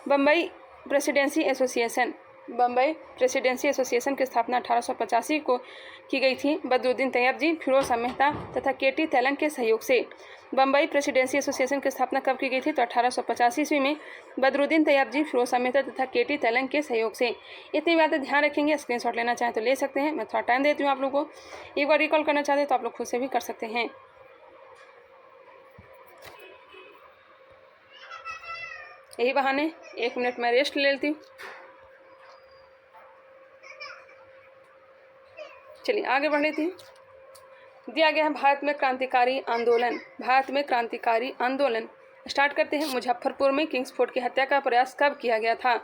Bombay presidency association, Bombay presidency association की स्थापना 1885 को की गई थी। बदरुद्दीन तैयब जी, फिरोज शाह मेहता तथा KT तेलंग के सहयोग से। बम्बई प्रेसिडेंसी एसोसिएशन की स्थापना कब की गई थी? तो 1885 ईस्वी में बदरुद्दीन तैयब जी, फिरोज शाह मेहता तथा KT तेलंग के सहयोग से। इतनी बातें ध्यान रखेंगे। स्क्रीनशॉट लेना चाहें तो ले सकते हैं, मैं थोड़ा टाइम देती हूँ आप लोगों को। एक बार रिकॉल करना चाहते हैं तो आप लोग खुद से भी कर सकते हैं। यही बहाने 1 मिनट में रेस्ट ले लेती हूँ। चलिए आगे बढ़ लेते हैं। दिया गया है भारत में क्रांतिकारी आंदोलन। भारत में क्रांतिकारी आंदोलन स्टार्ट करते हैं। मुजफ्फरपुर में किंग्सफोर्ड की हत्या का प्रयास कब किया गया था?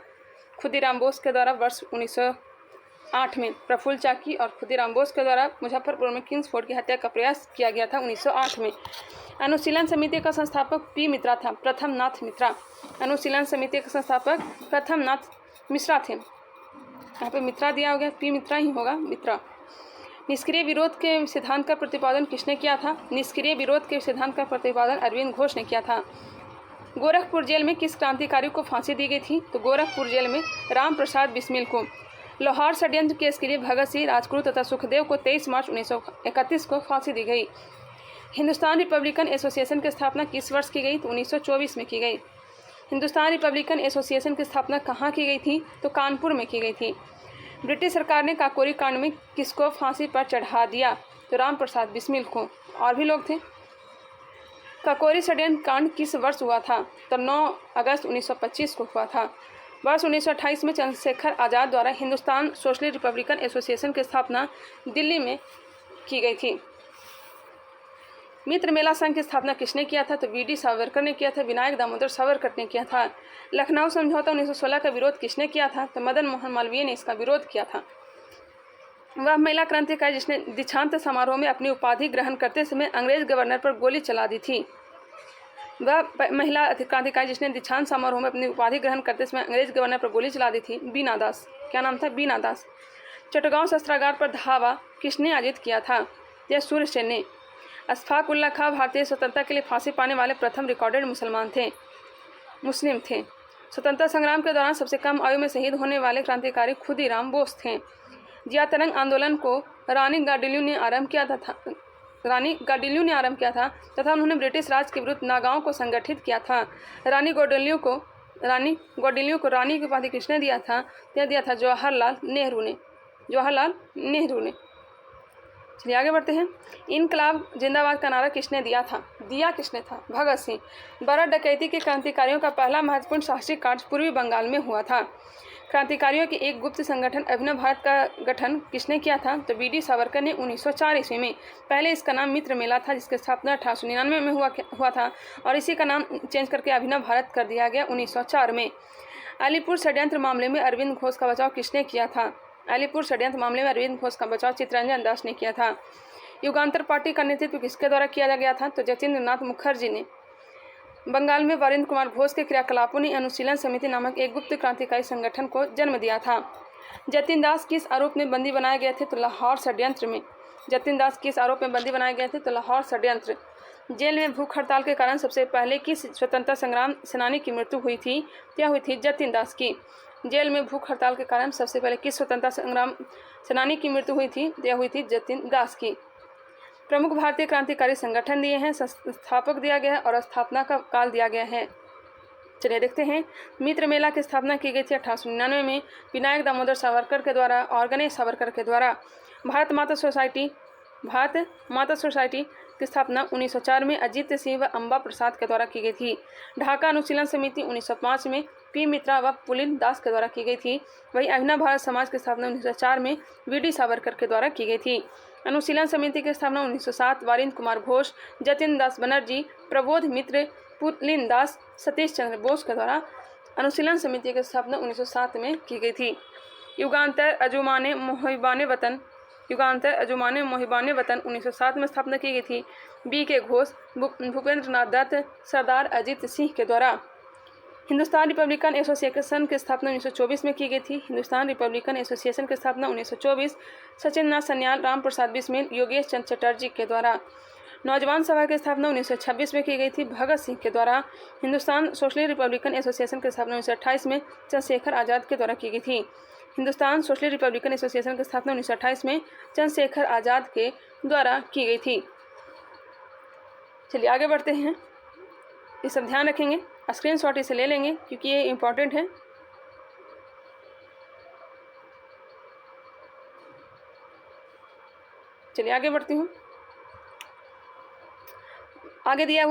खुदीराम बोस के द्वारा वर्ष 1908 में। प्रफुल्ल चाकी और खुदीराम बोस के द्वारा मुजफ्फरपुर में किंग्सफोर्ड की हत्या का प्रयास किया गया था 1908 में। अनुशीलन समिति का संस्थापक P मित्रा था, प्रथम नाथ मित्रा। अनुशीलन समिति का संस्थापक प्रथम नाथ मिश्रा थे। यहाँ पे मित्रा दिया हो गया, P मित्रा ही होगा, मित्रा। निष्क्रिय विरोध के सिद्धांत का प्रतिपादन किसने किया था? निष्क्रिय विरोध के सिद्धांत का प्रतिपादन अरविंद घोष ने किया था। गोरखपुर जेल में किस क्रांतिकारी को फांसी दी गई थी? तो गोरखपुर जेल में राम प्रसाद बिस्मिल को। लाहौर षड्यंत्र केस के लिए भगत सिंह, राजगुरु तथा सुखदेव को 23 मार्च 1931 को फांसी दी गई। हिंदुस्तान रिपब्लिकन एसोसिएशन की स्थापना किस वर्ष की गई? तो 1924 में की गई। हिंदुस्तान रिपब्लिकन एसोसिएशन की स्थापना कहाँ की गई थी? तो कानपुर में की गई थी। ब्रिटिश सरकार ने काकोरी कांड में किसको फांसी पर चढ़ा दिया? तो राम प्रसाद बिस्मिल को। और भी लोग थे। काकोरी षड्यंत्र कांड किस वर्ष हुआ था? तो 9 अगस्त 1925 को हुआ था। वर्ष 1928 में चंद्रशेखर आज़ाद द्वारा हिंदुस्तान सोशलिस्ट रिपब्लिकन एसोसिएशन की स्थापना दिल्ली में की गई थी। मित्र मेला संघ की स्थापना किसने किया था? तो BD सावरकर ने किया था, विनायक दामोदर सावरकर ने किया था। लखनऊ समझौता 1916 का विरोध किसने किया था? तो मदन मोहन मालवीय ने इसका विरोध किया था। वह महिला क्रांतिकारी जिसने दीक्षांत समारोह में अपनी उपाधि ग्रहण करते समय अंग्रेज गवर्नर पर गोली चला दी थी। वह महिला क्रांतिकारी जिसने दीक्षांत समारोह में अपनी उपाधि ग्रहण करते समय अंग्रेज गवर्नर पर गोली चला दी थी, बीना दास। क्या नाम था? बीना दास। चटगांव शस्त्रागार पर धावा किसने आयोजित किया था? यह सूर्य सेन ने। अशफाक उल्लाह खां भारतीय स्वतंत्रता के लिए फांसी पाने वाले प्रथम रिकॉर्डेड मुसलिम थे। स्वतंत्रता संग्राम के दौरान सबसे कम आयु में शहीद होने वाले क्रांतिकारी खुदीराम बोस थे। जिया तरंग आंदोलन को रानी गार्डिल्यू ने आरंभ किया था तथा उन्होंने ब्रिटिश राज के विरुद्ध नागाओं को संगठित किया था। रानी गौडिल्यू को रानी की उपाधि किसने दिया था? यह दिया था जवाहरलाल नेहरू ने। चलिए आगे बढ़ते हैं। इनकलाब जिंदाबाद का नारा किसने दिया था? किसने था? भगत सिंह। बरार डकैती के क्रांतिकारियों का पहला महत्वपूर्ण साहसिक कार्य पूर्वी बंगाल में हुआ था। क्रांतिकारियों के एक गुप्त संगठन अभिनव भारत का गठन किसने किया था? तो BD सावरकर ने 1904 ईस्वी में। पहले इसका नाम मित्र मेला था जिसकी स्थापना 1899 में हुआ था और इसी का नाम चेंज करके अभिनव भारत कर दिया गया 1904 में। अलीपुर षड्यंत्र मामले में अरविंद घोष का बचाव किसने किया था? अलीपुर षड्यंत्र मामले में अरविंद घोष का बचाव चित्तरंजन दास ने किया था। युगांतर पार्टी का नेतृत्व किसके द्वारा किया गया था? तो जतीन्द्र नाथ मुखर्जी ने। बंगाल में वीरेंद्र कुमार घोष के क्रियाकलापों ने अनुशीलन समिति नामक एक गुप्त क्रांतिकारी संगठन को जन्म दिया था। जतिन दास किस आरोप में बंदी बनाए गए थे? तो लाहौर षड्यंत्र में। जतिन दास किस आरोप में बंदी बनाए गए थे? तो लाहौर षड्यंत्र। जेल में भूख हड़ताल के कारण सबसे पहले किस स्वतंत्रता संग्राम सेनानी की मृत्यु हुई थी? यह हुई थी जतिन दास की। जेल में भूख हड़ताल के कारण सबसे पहले किस स्वतंत्रता संग्राम सेनानी की मृत्यु हुई थी? यह हुई थी जतिन दास की। प्रमुख भारतीय क्रांतिकारी संगठन दिए हैं, संस्थापक दिया गया है और स्थापना का काल दिया गया है। चलिए देखते हैं। मित्र मेला की स्थापना की गई थी 1899 में विनायक दामोदर सावरकर के द्वारा और गणेश सावरकर के द्वारा। भारत माता सोसाइटी की स्थापना 1904 में अजीत सिंह व अम्बा प्रसाद के द्वारा की गई थी। ढाका अनुशीलन समिति 1905 में पी मित्रा व पुलिन दास के द्वारा की गई थी। वहीं अभिनव भारत समाज की स्थापना 1904 में वी.डी. सावरकर के द्वारा की गई थी। अनुशीलन समिति की स्थापना 1907 वारिंद कुमार घोष, जतिन दास बनर्जी, प्रबोध मित्र, पुलिन दास, सतीश चंद्र बोस के द्वारा अनुशीलन समिति की स्थापना 1907 में की गई थी। युगांतर अजुमाने मोहिबाने वतन 1907 में स्थापना की गई थी। बी.के. घोष, भूपेंद्र नाथ दत्त, सरदार अजीत सिंह के द्वारा। हिंदुस्तान रिपब्लिकन एसोसिएशन की स्थापना 1924 में की गई थी। हिंदुस्तान रिपब्लिकन एसोसिएशन की स्थापना 1924 सचिन नाथ सन्याल, राम प्रसाद बिस्मिल, योगेश चंद्र चटर्जी के द्वारा। नौजवान सभा की स्थापना 1926 में की गई थी भगत सिंह के द्वारा। हिंदुस्तान सोशलिस्ट रिपब्लिकन एसोसिएशन की स्थापना 1928 में चंद्रशेखर आज़ाद के द्वारा की गई थी। हिंदुस्तान सोशलिस्ट रिपब्लिकन एसोसिएशन की स्थापना 1928 में चंद्रशेखर आज़ाद के द्वारा की गई थी। चलिए आगे बढ़ते हैं। ये सब ध्यान रखेंगे, स्क्रीनशॉट इसे ले लेंगे क्योंकि ये इम्पोर्टेंट है। चलिए आगे बढ़ती हूँ। आगे दिया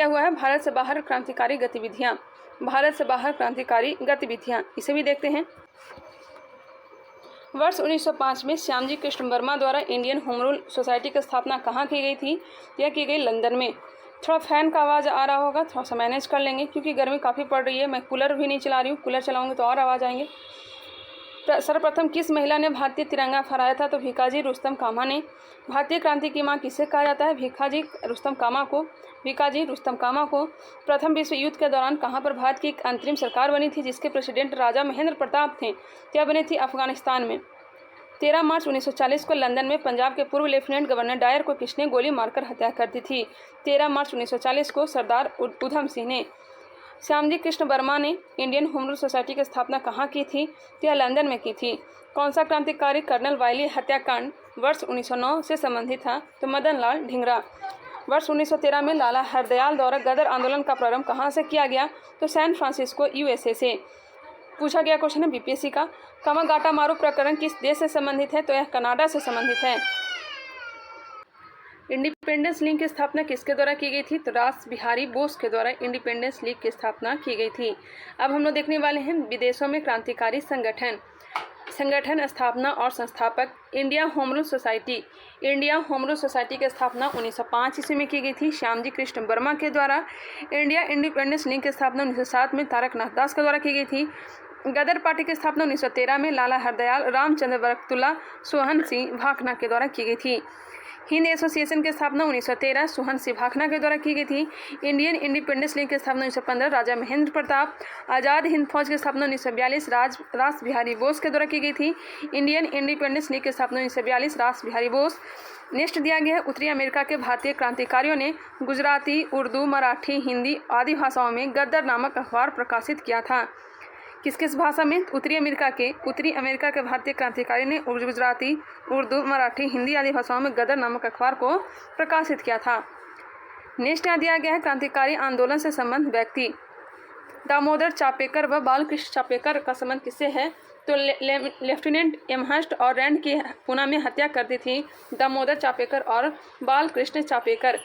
हुआ है भारत से बाहर क्रांतिकारी गतिविधियाँ। इसे भी देखते हैं। वर्ष 1905 में श्यामजी कृष्ण वर्मा द्वारा इंडियन होम रूल सोसाइटी की स्थापना कहाँ की गई थी? यह की गई लंदन में। थोड़ा फैन का आवाज़ आ रहा होगा, थोड़ा सा मैनेज कर लेंगे क्योंकि गर्मी काफ़ी पड़ रही है। मैं कूलर भी नहीं चला रही हूँ, कूलर चलाऊंगी तो और आवाज़ आएंगे। सर्वप्रथम किस महिला ने भारतीय तिरंगा फहराया था? तो भिकाजी रुस्तम कामा ने। भारतीय क्रांति की मां किसे कहा जाता है? भिकाजी रुस्तम कामा को। प्रथम विश्व युद्ध के दौरान कहां पर भारत की एक अंतरिम सरकार बनी थी जिसके प्रेसिडेंट राजा महेंद्र प्रताप थे? यह बनी थी अफगानिस्तान में। 13 मार्च 1940 को लंदन में पंजाब के पूर्व लेफ्टिनेंट गवर्नर डायर को किसने गोली मारकर हत्या कर दी थी? 13 मार्च 1940 को सरदार उधम सिंह ने। श्यामजी कृष्ण वर्मा ने इंडियन होम रूल सोसाइटी की स्थापना कहाँ की थी? यह लंदन में की थी। कौन सा क्रांतिकारी कर्नल वायली हत्याकांड वर्ष 1909 से संबंधित था? तो मदन लाल ढींगरा। वर्ष 1913 में लाला हरदयाल द्वारा गदर आंदोलन का प्रारंभ कहाँ से किया गया? तो सैन फ्रांसिस्को USA से। पूछा गया क्वेश्चन है BPSC का। कामागाटा मारू प्रकरण किस देश से संबंधित है? तो यह कनाडा से संबंधित है। इंडिपेंडेंस लीग की स्थापना किसके द्वारा की गई थी? तो रास बिहारी बोस के द्वारा इंडिपेंडेंस लीग की स्थापना की गई थी। अब हम लोग देखने वाले हैं विदेशों में क्रांतिकारी संगठन, स्थापना और संस्थापक। इंडिया होम रूल सोसाइटी की स्थापना 1905 ईस्वी में की गई थी श्यामजी कृष्ण वर्मा के द्वारा। इंडिया इंडिपेंडेंस लीग की स्थापना 1907 में तारकनाथ दास के द्वारा की गई थी। गदर पार्टी की स्थापना 1913 में लाला हरदयाल, रामचंद्र बरकतुल्ला, सोहन सिंह भाखना के द्वारा की गई थी। हिंद एसोसिएशन की स्थापना 1913 सोहन सिंह भाखना के द्वारा की गई थी। इंडियन इंडिपेंडेंस लीग की स्थापना 1915 राजा महेंद्र प्रताप। आज़ाद हिंद फौज की स्थापना 1942 रास बिहारी बोस के द्वारा की गई थी। इंडियन इंडिपेंडेंस लीग की स्थापना 1942 रास बिहारी बोस। नेक्स्ट दिया गया है उत्तरी अमेरिका के भारतीय क्रांतिकारियों ने गुजराती, उर्दू, मराठी, हिंदी आदि भाषाओं में गद्दर नामक अखबार प्रकाशित किया था। किस किस भाषा में? उत्तरी अमेरिका के भारतीय क्रांतिकारी ने गुजराती, उर्दू, मराठी, हिंदी आदि भाषाओं में गदर नामक अखबार को प्रकाशित किया था। नेक्स्ट यहाँ दिया गया है क्रांतिकारी आंदोलन से संबंध व्यक्ति। दामोदर चापेकर व बालकृष्ण चापेकर का संबंध किससे है? तो लेफ्टिनेंट एमहर्स्ट और रैंड की पुणे में हत्या कर दी थी दामोदर चापेकर और बालकृष्ण चापेकर।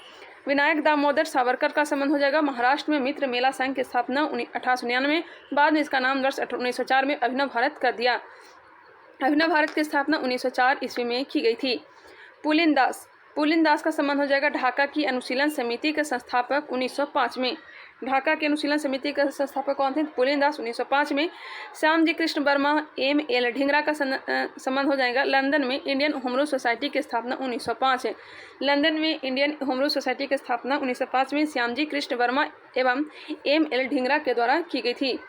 विनायक दामोदर सावरकर का संबंध हो जाएगा महाराष्ट्र में मित्र मेला संघ की स्थापना 1899, बाद में इसका नाम वर्ष 1904 में अभिनव भारत कर दिया। अभिनव भारत की स्थापना 1904 ईस्वी में की गई थी। पुलिन दास का संबंध हो जाएगा ढाका की अनुशीलन समिति के संस्थापक 1905 में। ढाका की अनुशीलन समिति के संस्थापक कौन थे? पुलिन दास 1905 में। श्यामजी कृष्ण वर्मा ML ढींगरा का संबंध हो जाएगा लंदन में इंडियन होम रूल सोसाइटी की स्थापना 1905 है। लंदन में इंडियन होम रूल सोसाइटी की स्थापना 1905 में श्यामजी कृष्ण वर्मा एवं ML ढींगरा के द्वारा की गई थी।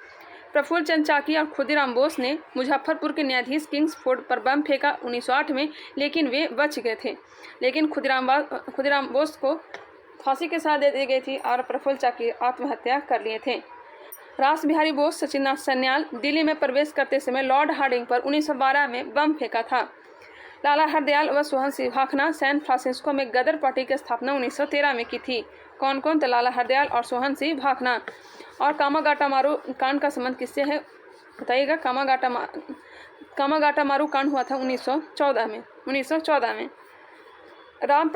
प्रफुल्ल चंद्र चाकी और खुदीराम बोस ने मुजफ्फरपुर के न्यायाधीश किंग्सफोर्ड पर बम फेंका 1908 में, लेकिन वे बच गए थे। लेकिन खुदीराम बोस को फांसी के साथ दे दी गई थी और प्रफुल्ल चाकी आत्महत्या कर लिए थे। रास बिहारी बोस, सचिन नाथ सन्याल दिल्ली में प्रवेश करते समय लॉर्ड हार्डिंग पर 1912 में बम फेंका था। लाला हरदयाल व सोहन सिंह भाखना सैन फ्रांसिस्को में गदर पार्टी की स्थापना 1913 में की थी। कौन कौन? तो लाला हरदयाल और सोहन सिंह भाखना। और कामागाटा मारू कांड का संबंध किससे है बताइएगा। कामागाटा मारू कांड हुआ था 1914 में। राम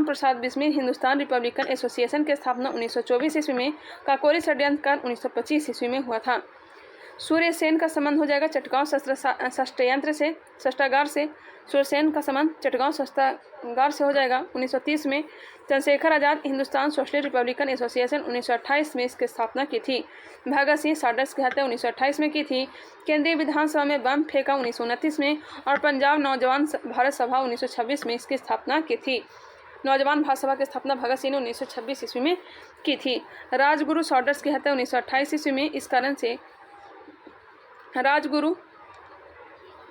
प्रसाद बिस्मिल हिंदुस्तान रिपब्लिकन एसोसिएशन की स्थापना 1924 ईस्वी में, काकोरी षड्यंत्र कांड 1925 ईस्वी में हुआ था। सूर्यसेन का संबंध हो जाएगा चटगांव शस्त्रागार से। सूर्यसेन का संबंध चटगांव शस्त्रागार से हो जाएगा 1930 में। Chandrashekhar Azad Hindustan socialist Republican association 1928 में इसकी स्थापना की थी। भगत सिंह साडर्स की हत्या 1928 में की थी। केंद्रीय विधानसभा में बम फेंका 1929 में। और पंजाब नौजवान भारत सभा 1926 में इसकी स्थापना की थी। नौजवान भारत सभा की स्थापना भगत सिंह ने 1926 ईस्वी में की थी। राजगुरु साडर्स की हत्या 1928 ईस्वी में। इस कारण से राजगुरु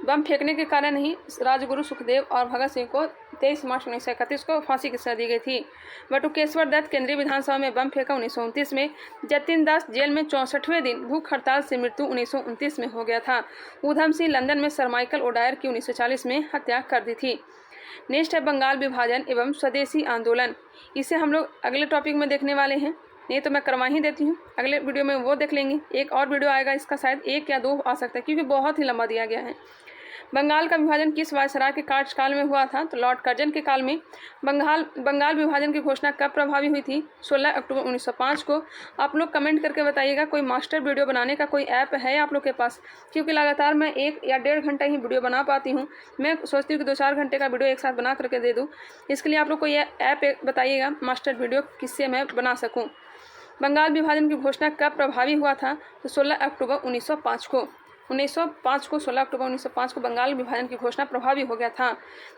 बम फेंकने के कारण ही राजगुरु सुखदेव और भगत सिंह को 23 मार्च 1931 को फांसी की सजा दी गई थी। बटुकेश्वर दत्त केंद्रीय विधानसभा में बम फेंका 1929 में। जतिन दास जेल में 64वें दिन भूख हड़ताल से मृत्यु 1929 में हो गया था। ऊधम सिंह लंदन में सर माइकल ओडायर की 1940 में हत्या कर दी थी। नेक्स्ट है बंगाल विभाजन एवं स्वदेशी आंदोलन। इसे हम लोग अगले टॉपिक में देखने वाले हैं, नहीं तो मैं करवा ही देती हूँ। अगले वीडियो में वो देख लेंगे। एक और वीडियो आएगा, इसका शायद 1 या 2 आ सकता है क्योंकि बहुत ही लंबा दिया गया है। बंगाल का विभाजन किस वायसराय के कार्यकाल में हुआ था? तो लॉर्ड कर्जन के काल में। बंगाल विभाजन की घोषणा कब प्रभावी हुई थी? 16 अक्टूबर 1905 को। आप लोग कमेंट करके बताइएगा कोई मास्टर वीडियो बनाने का कोई ऐप है आप लोग के पास, क्योंकि लगातार मैं 1 या 1.5 घंटा ही वीडियो बना पाती हूँ। मैं सोचती हूँ कि 2-4 घंटे का वीडियो एक साथ बना करके दे दूँ। इसके लिए आप लोग कोई ऐप बताइएगा मास्टर वीडियो किससे मैं बना सकूँ। बंगाल विभाजन की घोषणा कब प्रभावी हुआ था? तो 16 अक्टूबर 1905 को। 16 अक्टूबर 1905 को बंगाल विभाजन की घोषणा प्रभावी हो गया था।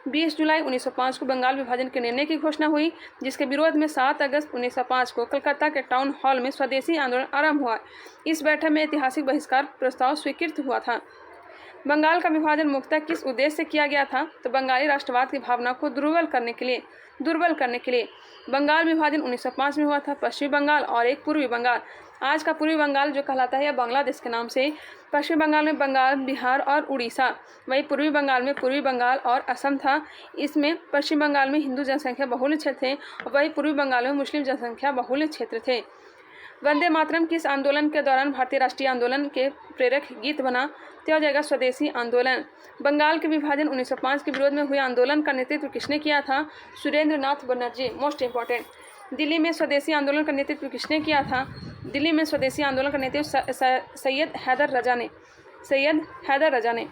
20 जुलाई 1905 को बंगाल विभाजन के निर्णय की घोषणा हुई, जिसके विरोध में 7 अगस्त 1905 को कलकत्ता के टाउन हॉल में स्वदेशी आंदोलन आरंभ हुआ। इस बैठक में ऐतिहासिक बहिष्कार प्रस्ताव स्वीकृत हुआ था। बंगाल का विभाजन मुख्यतः किस उद्देश्य से किया गया था? तो बंगाली राष्ट्रवाद की भावना को दुर्बल करने के लिए। बंगाल विभाजन 1905 में हुआ था। पश्चिमी बंगाल और एक पूर्वी बंगाल। आज का पूर्वी बंगाल जो कहलाता है या बांग्लादेश के नाम से। पश्चिमी बंगाल में बंगाल, बिहार और उड़ीसा। वही पूर्वी बंगाल में पूर्वी बंगाल और असम था। इसमें पश्चिम बंगाल में हिंदू जनसंख्या बहुल क्षेत्र थे और वही पूर्वी बंगाल में मुस्लिम जनसंख्या बहुल क्षेत्र थे। वंदे मातरम किस आंदोलन के दौरान भारतीय राष्ट्रीय आंदोलन के प्रेरक गीत बना? तो हो जाएगा स्वदेशी आंदोलन। बंगाल के विभाजन 1905 के विरोध में हुए आंदोलन का नेतृत्व किसने किया था? सुरेंद्र नाथ बनर्जी। Most important. दिल्ली में स्वदेशी आंदोलन का नेतृत्व किसने किया था? दिल्ली में स्वदेशी आंदोलन का नेतृत्व सैयद हैदर रजा ने।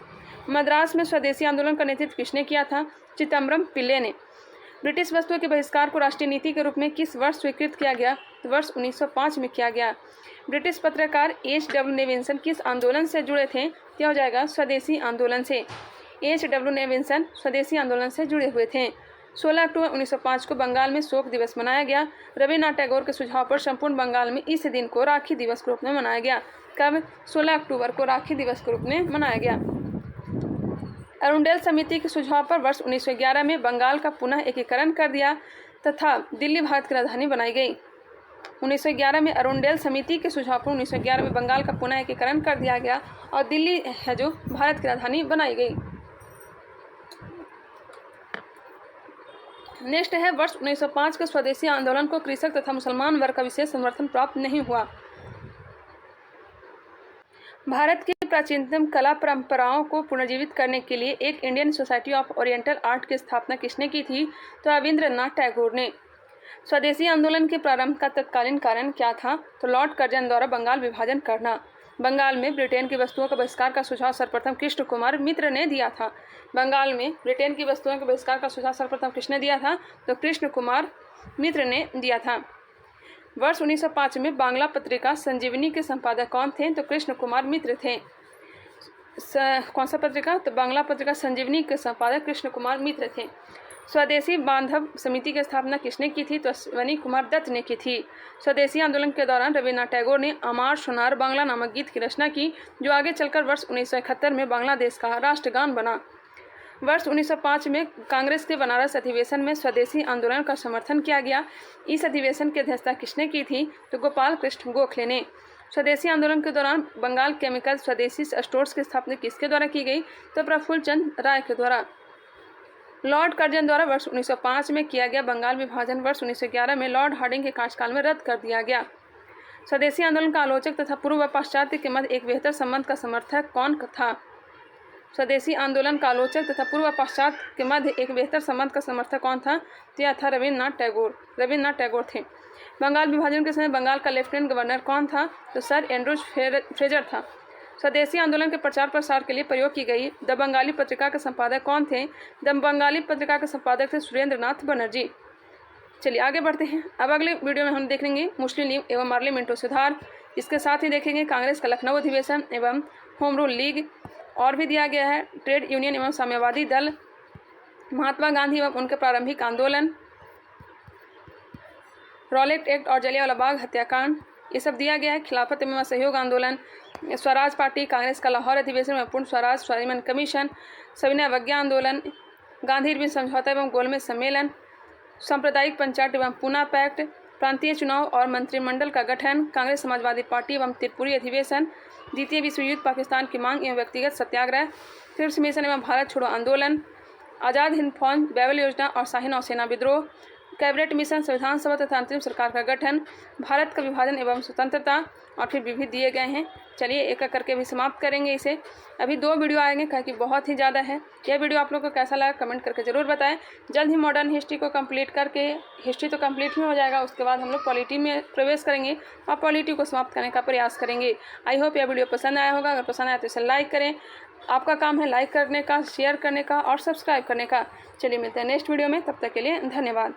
मद्रास में स्वदेशी आंदोलन का नेतृत्व किसने किया था? चिदम्बरम पिल्ले ने। ब्रिटिश वस्तुओं के बहिष्कार को राष्ट्रीय नीति के रूप में किस वर्ष स्वीकृत किया गया? तो वर्ष 1905 में किया गया। ब्रिटिश पत्रकार H.W. नेविल्सन किस आंदोलन से जुड़े थे? क्या हो जाएगा? स्वदेशी आंदोलन से। H.W. नेविल्सन स्वदेशी आंदोलन से जुड़े हुए थे। 16 अक्टूबर 1905 को बंगाल में शोक दिवस मनाया गया। रविन्द्रनाथ टैगोर के सुझाव पर संपूर्ण बंगाल में इस दिन को राखी दिवस के रूप में मनाया गया। कब? 16 अक्टूबर को राखी दिवस के रूप में मनाया गया। अरुंडेल समिति के सुझाव पर वर्ष 1911 में बंगाल का पुनः एकीकरण कर दिया तथा दिल्ली भारत की राजधानी बनाई गई। 1911 में अरुंडेल समिति के सुझाव पर 1911 में बंगाल का पुनः एकीकरण कर दिया गया और दिल्ली है जो भारत की राजधानी बनाई गई। नेक्स्ट है वर्ष 1905 के स्वदेशी आंदोलन को कृषक तथा मुसलमान वर्ग का विशेष समर्थन प्राप्त नहीं हुआ। भारत की प्राचीनतम कला परंपराओं को पुनर्जीवित करने के लिए एक Indian society of oriental art की स्थापना किसने की थी? तो रविन्द्रनाथ टैगोर ने। स्वदेशी आंदोलन के प्रारंभ का तत्कालीन कारण क्या था? तो लॉर्ड कर्जन द्वारा बंगाल विभाजन करना। बंगाल में ब्रिटेन की वस्तुओं का बहिष्कार का सुझाव सर्वप्रथम कृष्ण कुमार मित्र ने दिया था। बंगाल में ब्रिटेन की वस्तुओं के बहिष्कार का सुझाव सर्वप्रथम किसने दिया था? तो कृष्ण कुमार मित्र ने दिया था। वर्ष 1905 में बांग्ला पत्रिका संजीवनी के संपादक कौन थे? तो कृष्ण कुमार मित्र थे। कौन सा पत्रिका? तो बांग्ला पत्रिका संजीवनी के संपादक कृष्ण कुमार मित्र थे। स्वदेशी बांधव समिति की स्थापना किसने की थी? तो अश्वनी कुमार दत्त ने की थी। स्वदेशी आंदोलन के दौरान रविन्द्रनाथ टैगोर ने अमार सोनार बांग्ला नामक गीत की रचना की, जो आगे चलकर वर्ष 1971 में बांग्लादेश का राष्ट्रगान बना। वर्ष 1905 में कांग्रेस के बनारस अधिवेशन में स्वदेशी आंदोलन का समर्थन किया गया। इस अधिवेशन की अध्यक्षता किसने की थी? तो गोपाल कृष्ण गोखले ने। स्वदेशी आंदोलन के दौरान बंगाल केमिकल स्वदेशी स्टोर्स की स्थापना किसके द्वारा की गई? तो प्रफुल्ल चंद राय के द्वारा। लॉर्ड कर्जन द्वारा वर्ष 1905 में किया गया बंगाल विभाजन वर्ष 1911 में लॉर्ड हार्डिंग के कार्यकाल में रद्द कर दिया गया। स्वदेशी आंदोलन का आलोचक तथा पूर्व व पाश्चात्य के मध्य एक बेहतर संबंध का समर्थक कौन था? स्वदेशी आंदोलन का आलोचक तथा पूर्व व पाश्चात्य के मध्य एक बेहतर संबंध का समर्थक कौन था? तो यह था रविन्द्रनाथ टैगोर थे। बंगाल विभाजन के समय बंगाल का लेफ्टिनेंट गवर्नर कौन था? तो सर एंड्रूज फ्रेजर था। स्वदेशी आंदोलन के प्रचार प्रसार के लिए प्रयोग की गई द बंगाली पत्रिका के संपादक कौन थे? द बंगाली पत्रिका के संपादक थे सुरेंद्रनाथ बनर्जी। चलिए आगे बढ़ते हैं। अब अगले वीडियो में हम देखेंगे मुस्लिम लीग एवं पार्लियामेंटो सुधार। इसके साथ ही देखेंगे कांग्रेस का लखनऊ अधिवेशन एवं होम रूल लीग, और भी दिया गया है ट्रेड यूनियन एवं साम्यवादी दल, महात्मा गांधी एवं उनके प्रारंभिक आंदोलन, रॉलेट एक्ट और जलियांवाला बाग हत्याकांड, ये सब दिया गया है। खिलाफत एवं असहयोग आंदोलन, स्वराज पार्टी, कांग्रेस का लाहौर अधिवेशन एवं पूर्ण स्वराज स्वाभिमान कमीशन, सविनय अवज्ञा आंदोलन, गांधी इरविन समझौता एवं गोलमेज सम्मेलन, सांप्रदायिक पंचायत एवं पूना पैक्ट, प्रांतीय चुनाव और मंत्रिमंडल का गठन, कांग्रेस समाजवादी पार्टी एवं त्रिपुरी अधिवेशन, द्वितीय विश्व युद्ध, पाकिस्तान की मांग एवं व्यक्तिगत सत्याग्रह, तीर्थ मिशन एवं भारत छोड़ो आंदोलन, आज़ाद हिंद फौज, बैबल योजना और शाही नौसेना विद्रोह, कैबिनेट मिशन, संविधान सभा तथा अंतरिम सरकार का गठन, भारत का विभाजन एवं स्वतंत्रता, और फिर विविध दिए गए हैं। चलिए एक एक करके भी समाप्त करेंगे इसे। अभी 2 वीडियो आएंगे क्योंकि बहुत ही ज़्यादा है। यह वीडियो आप लोग को कैसा लगा कमेंट करके ज़रूर बताएं। जल्द ही मॉडर्न हिस्ट्री को कंप्लीट करके, हिस्ट्री तो कंप्लीट ही हो जाएगा, उसके बाद हम लोग पॉलिटी में प्रवेश करेंगे और पॉलिटी को समाप्त करने का प्रयास करेंगे। आई होप यह वीडियो पसंद आया होगा। अगर पसंद आया तो इसे लाइक करें। आपका काम है लाइक करने का, शेयर करने का और सब्सक्राइब करने का। चलिए मिलते हैं नेक्स्ट वीडियो में, तब तक के लिए धन्यवाद।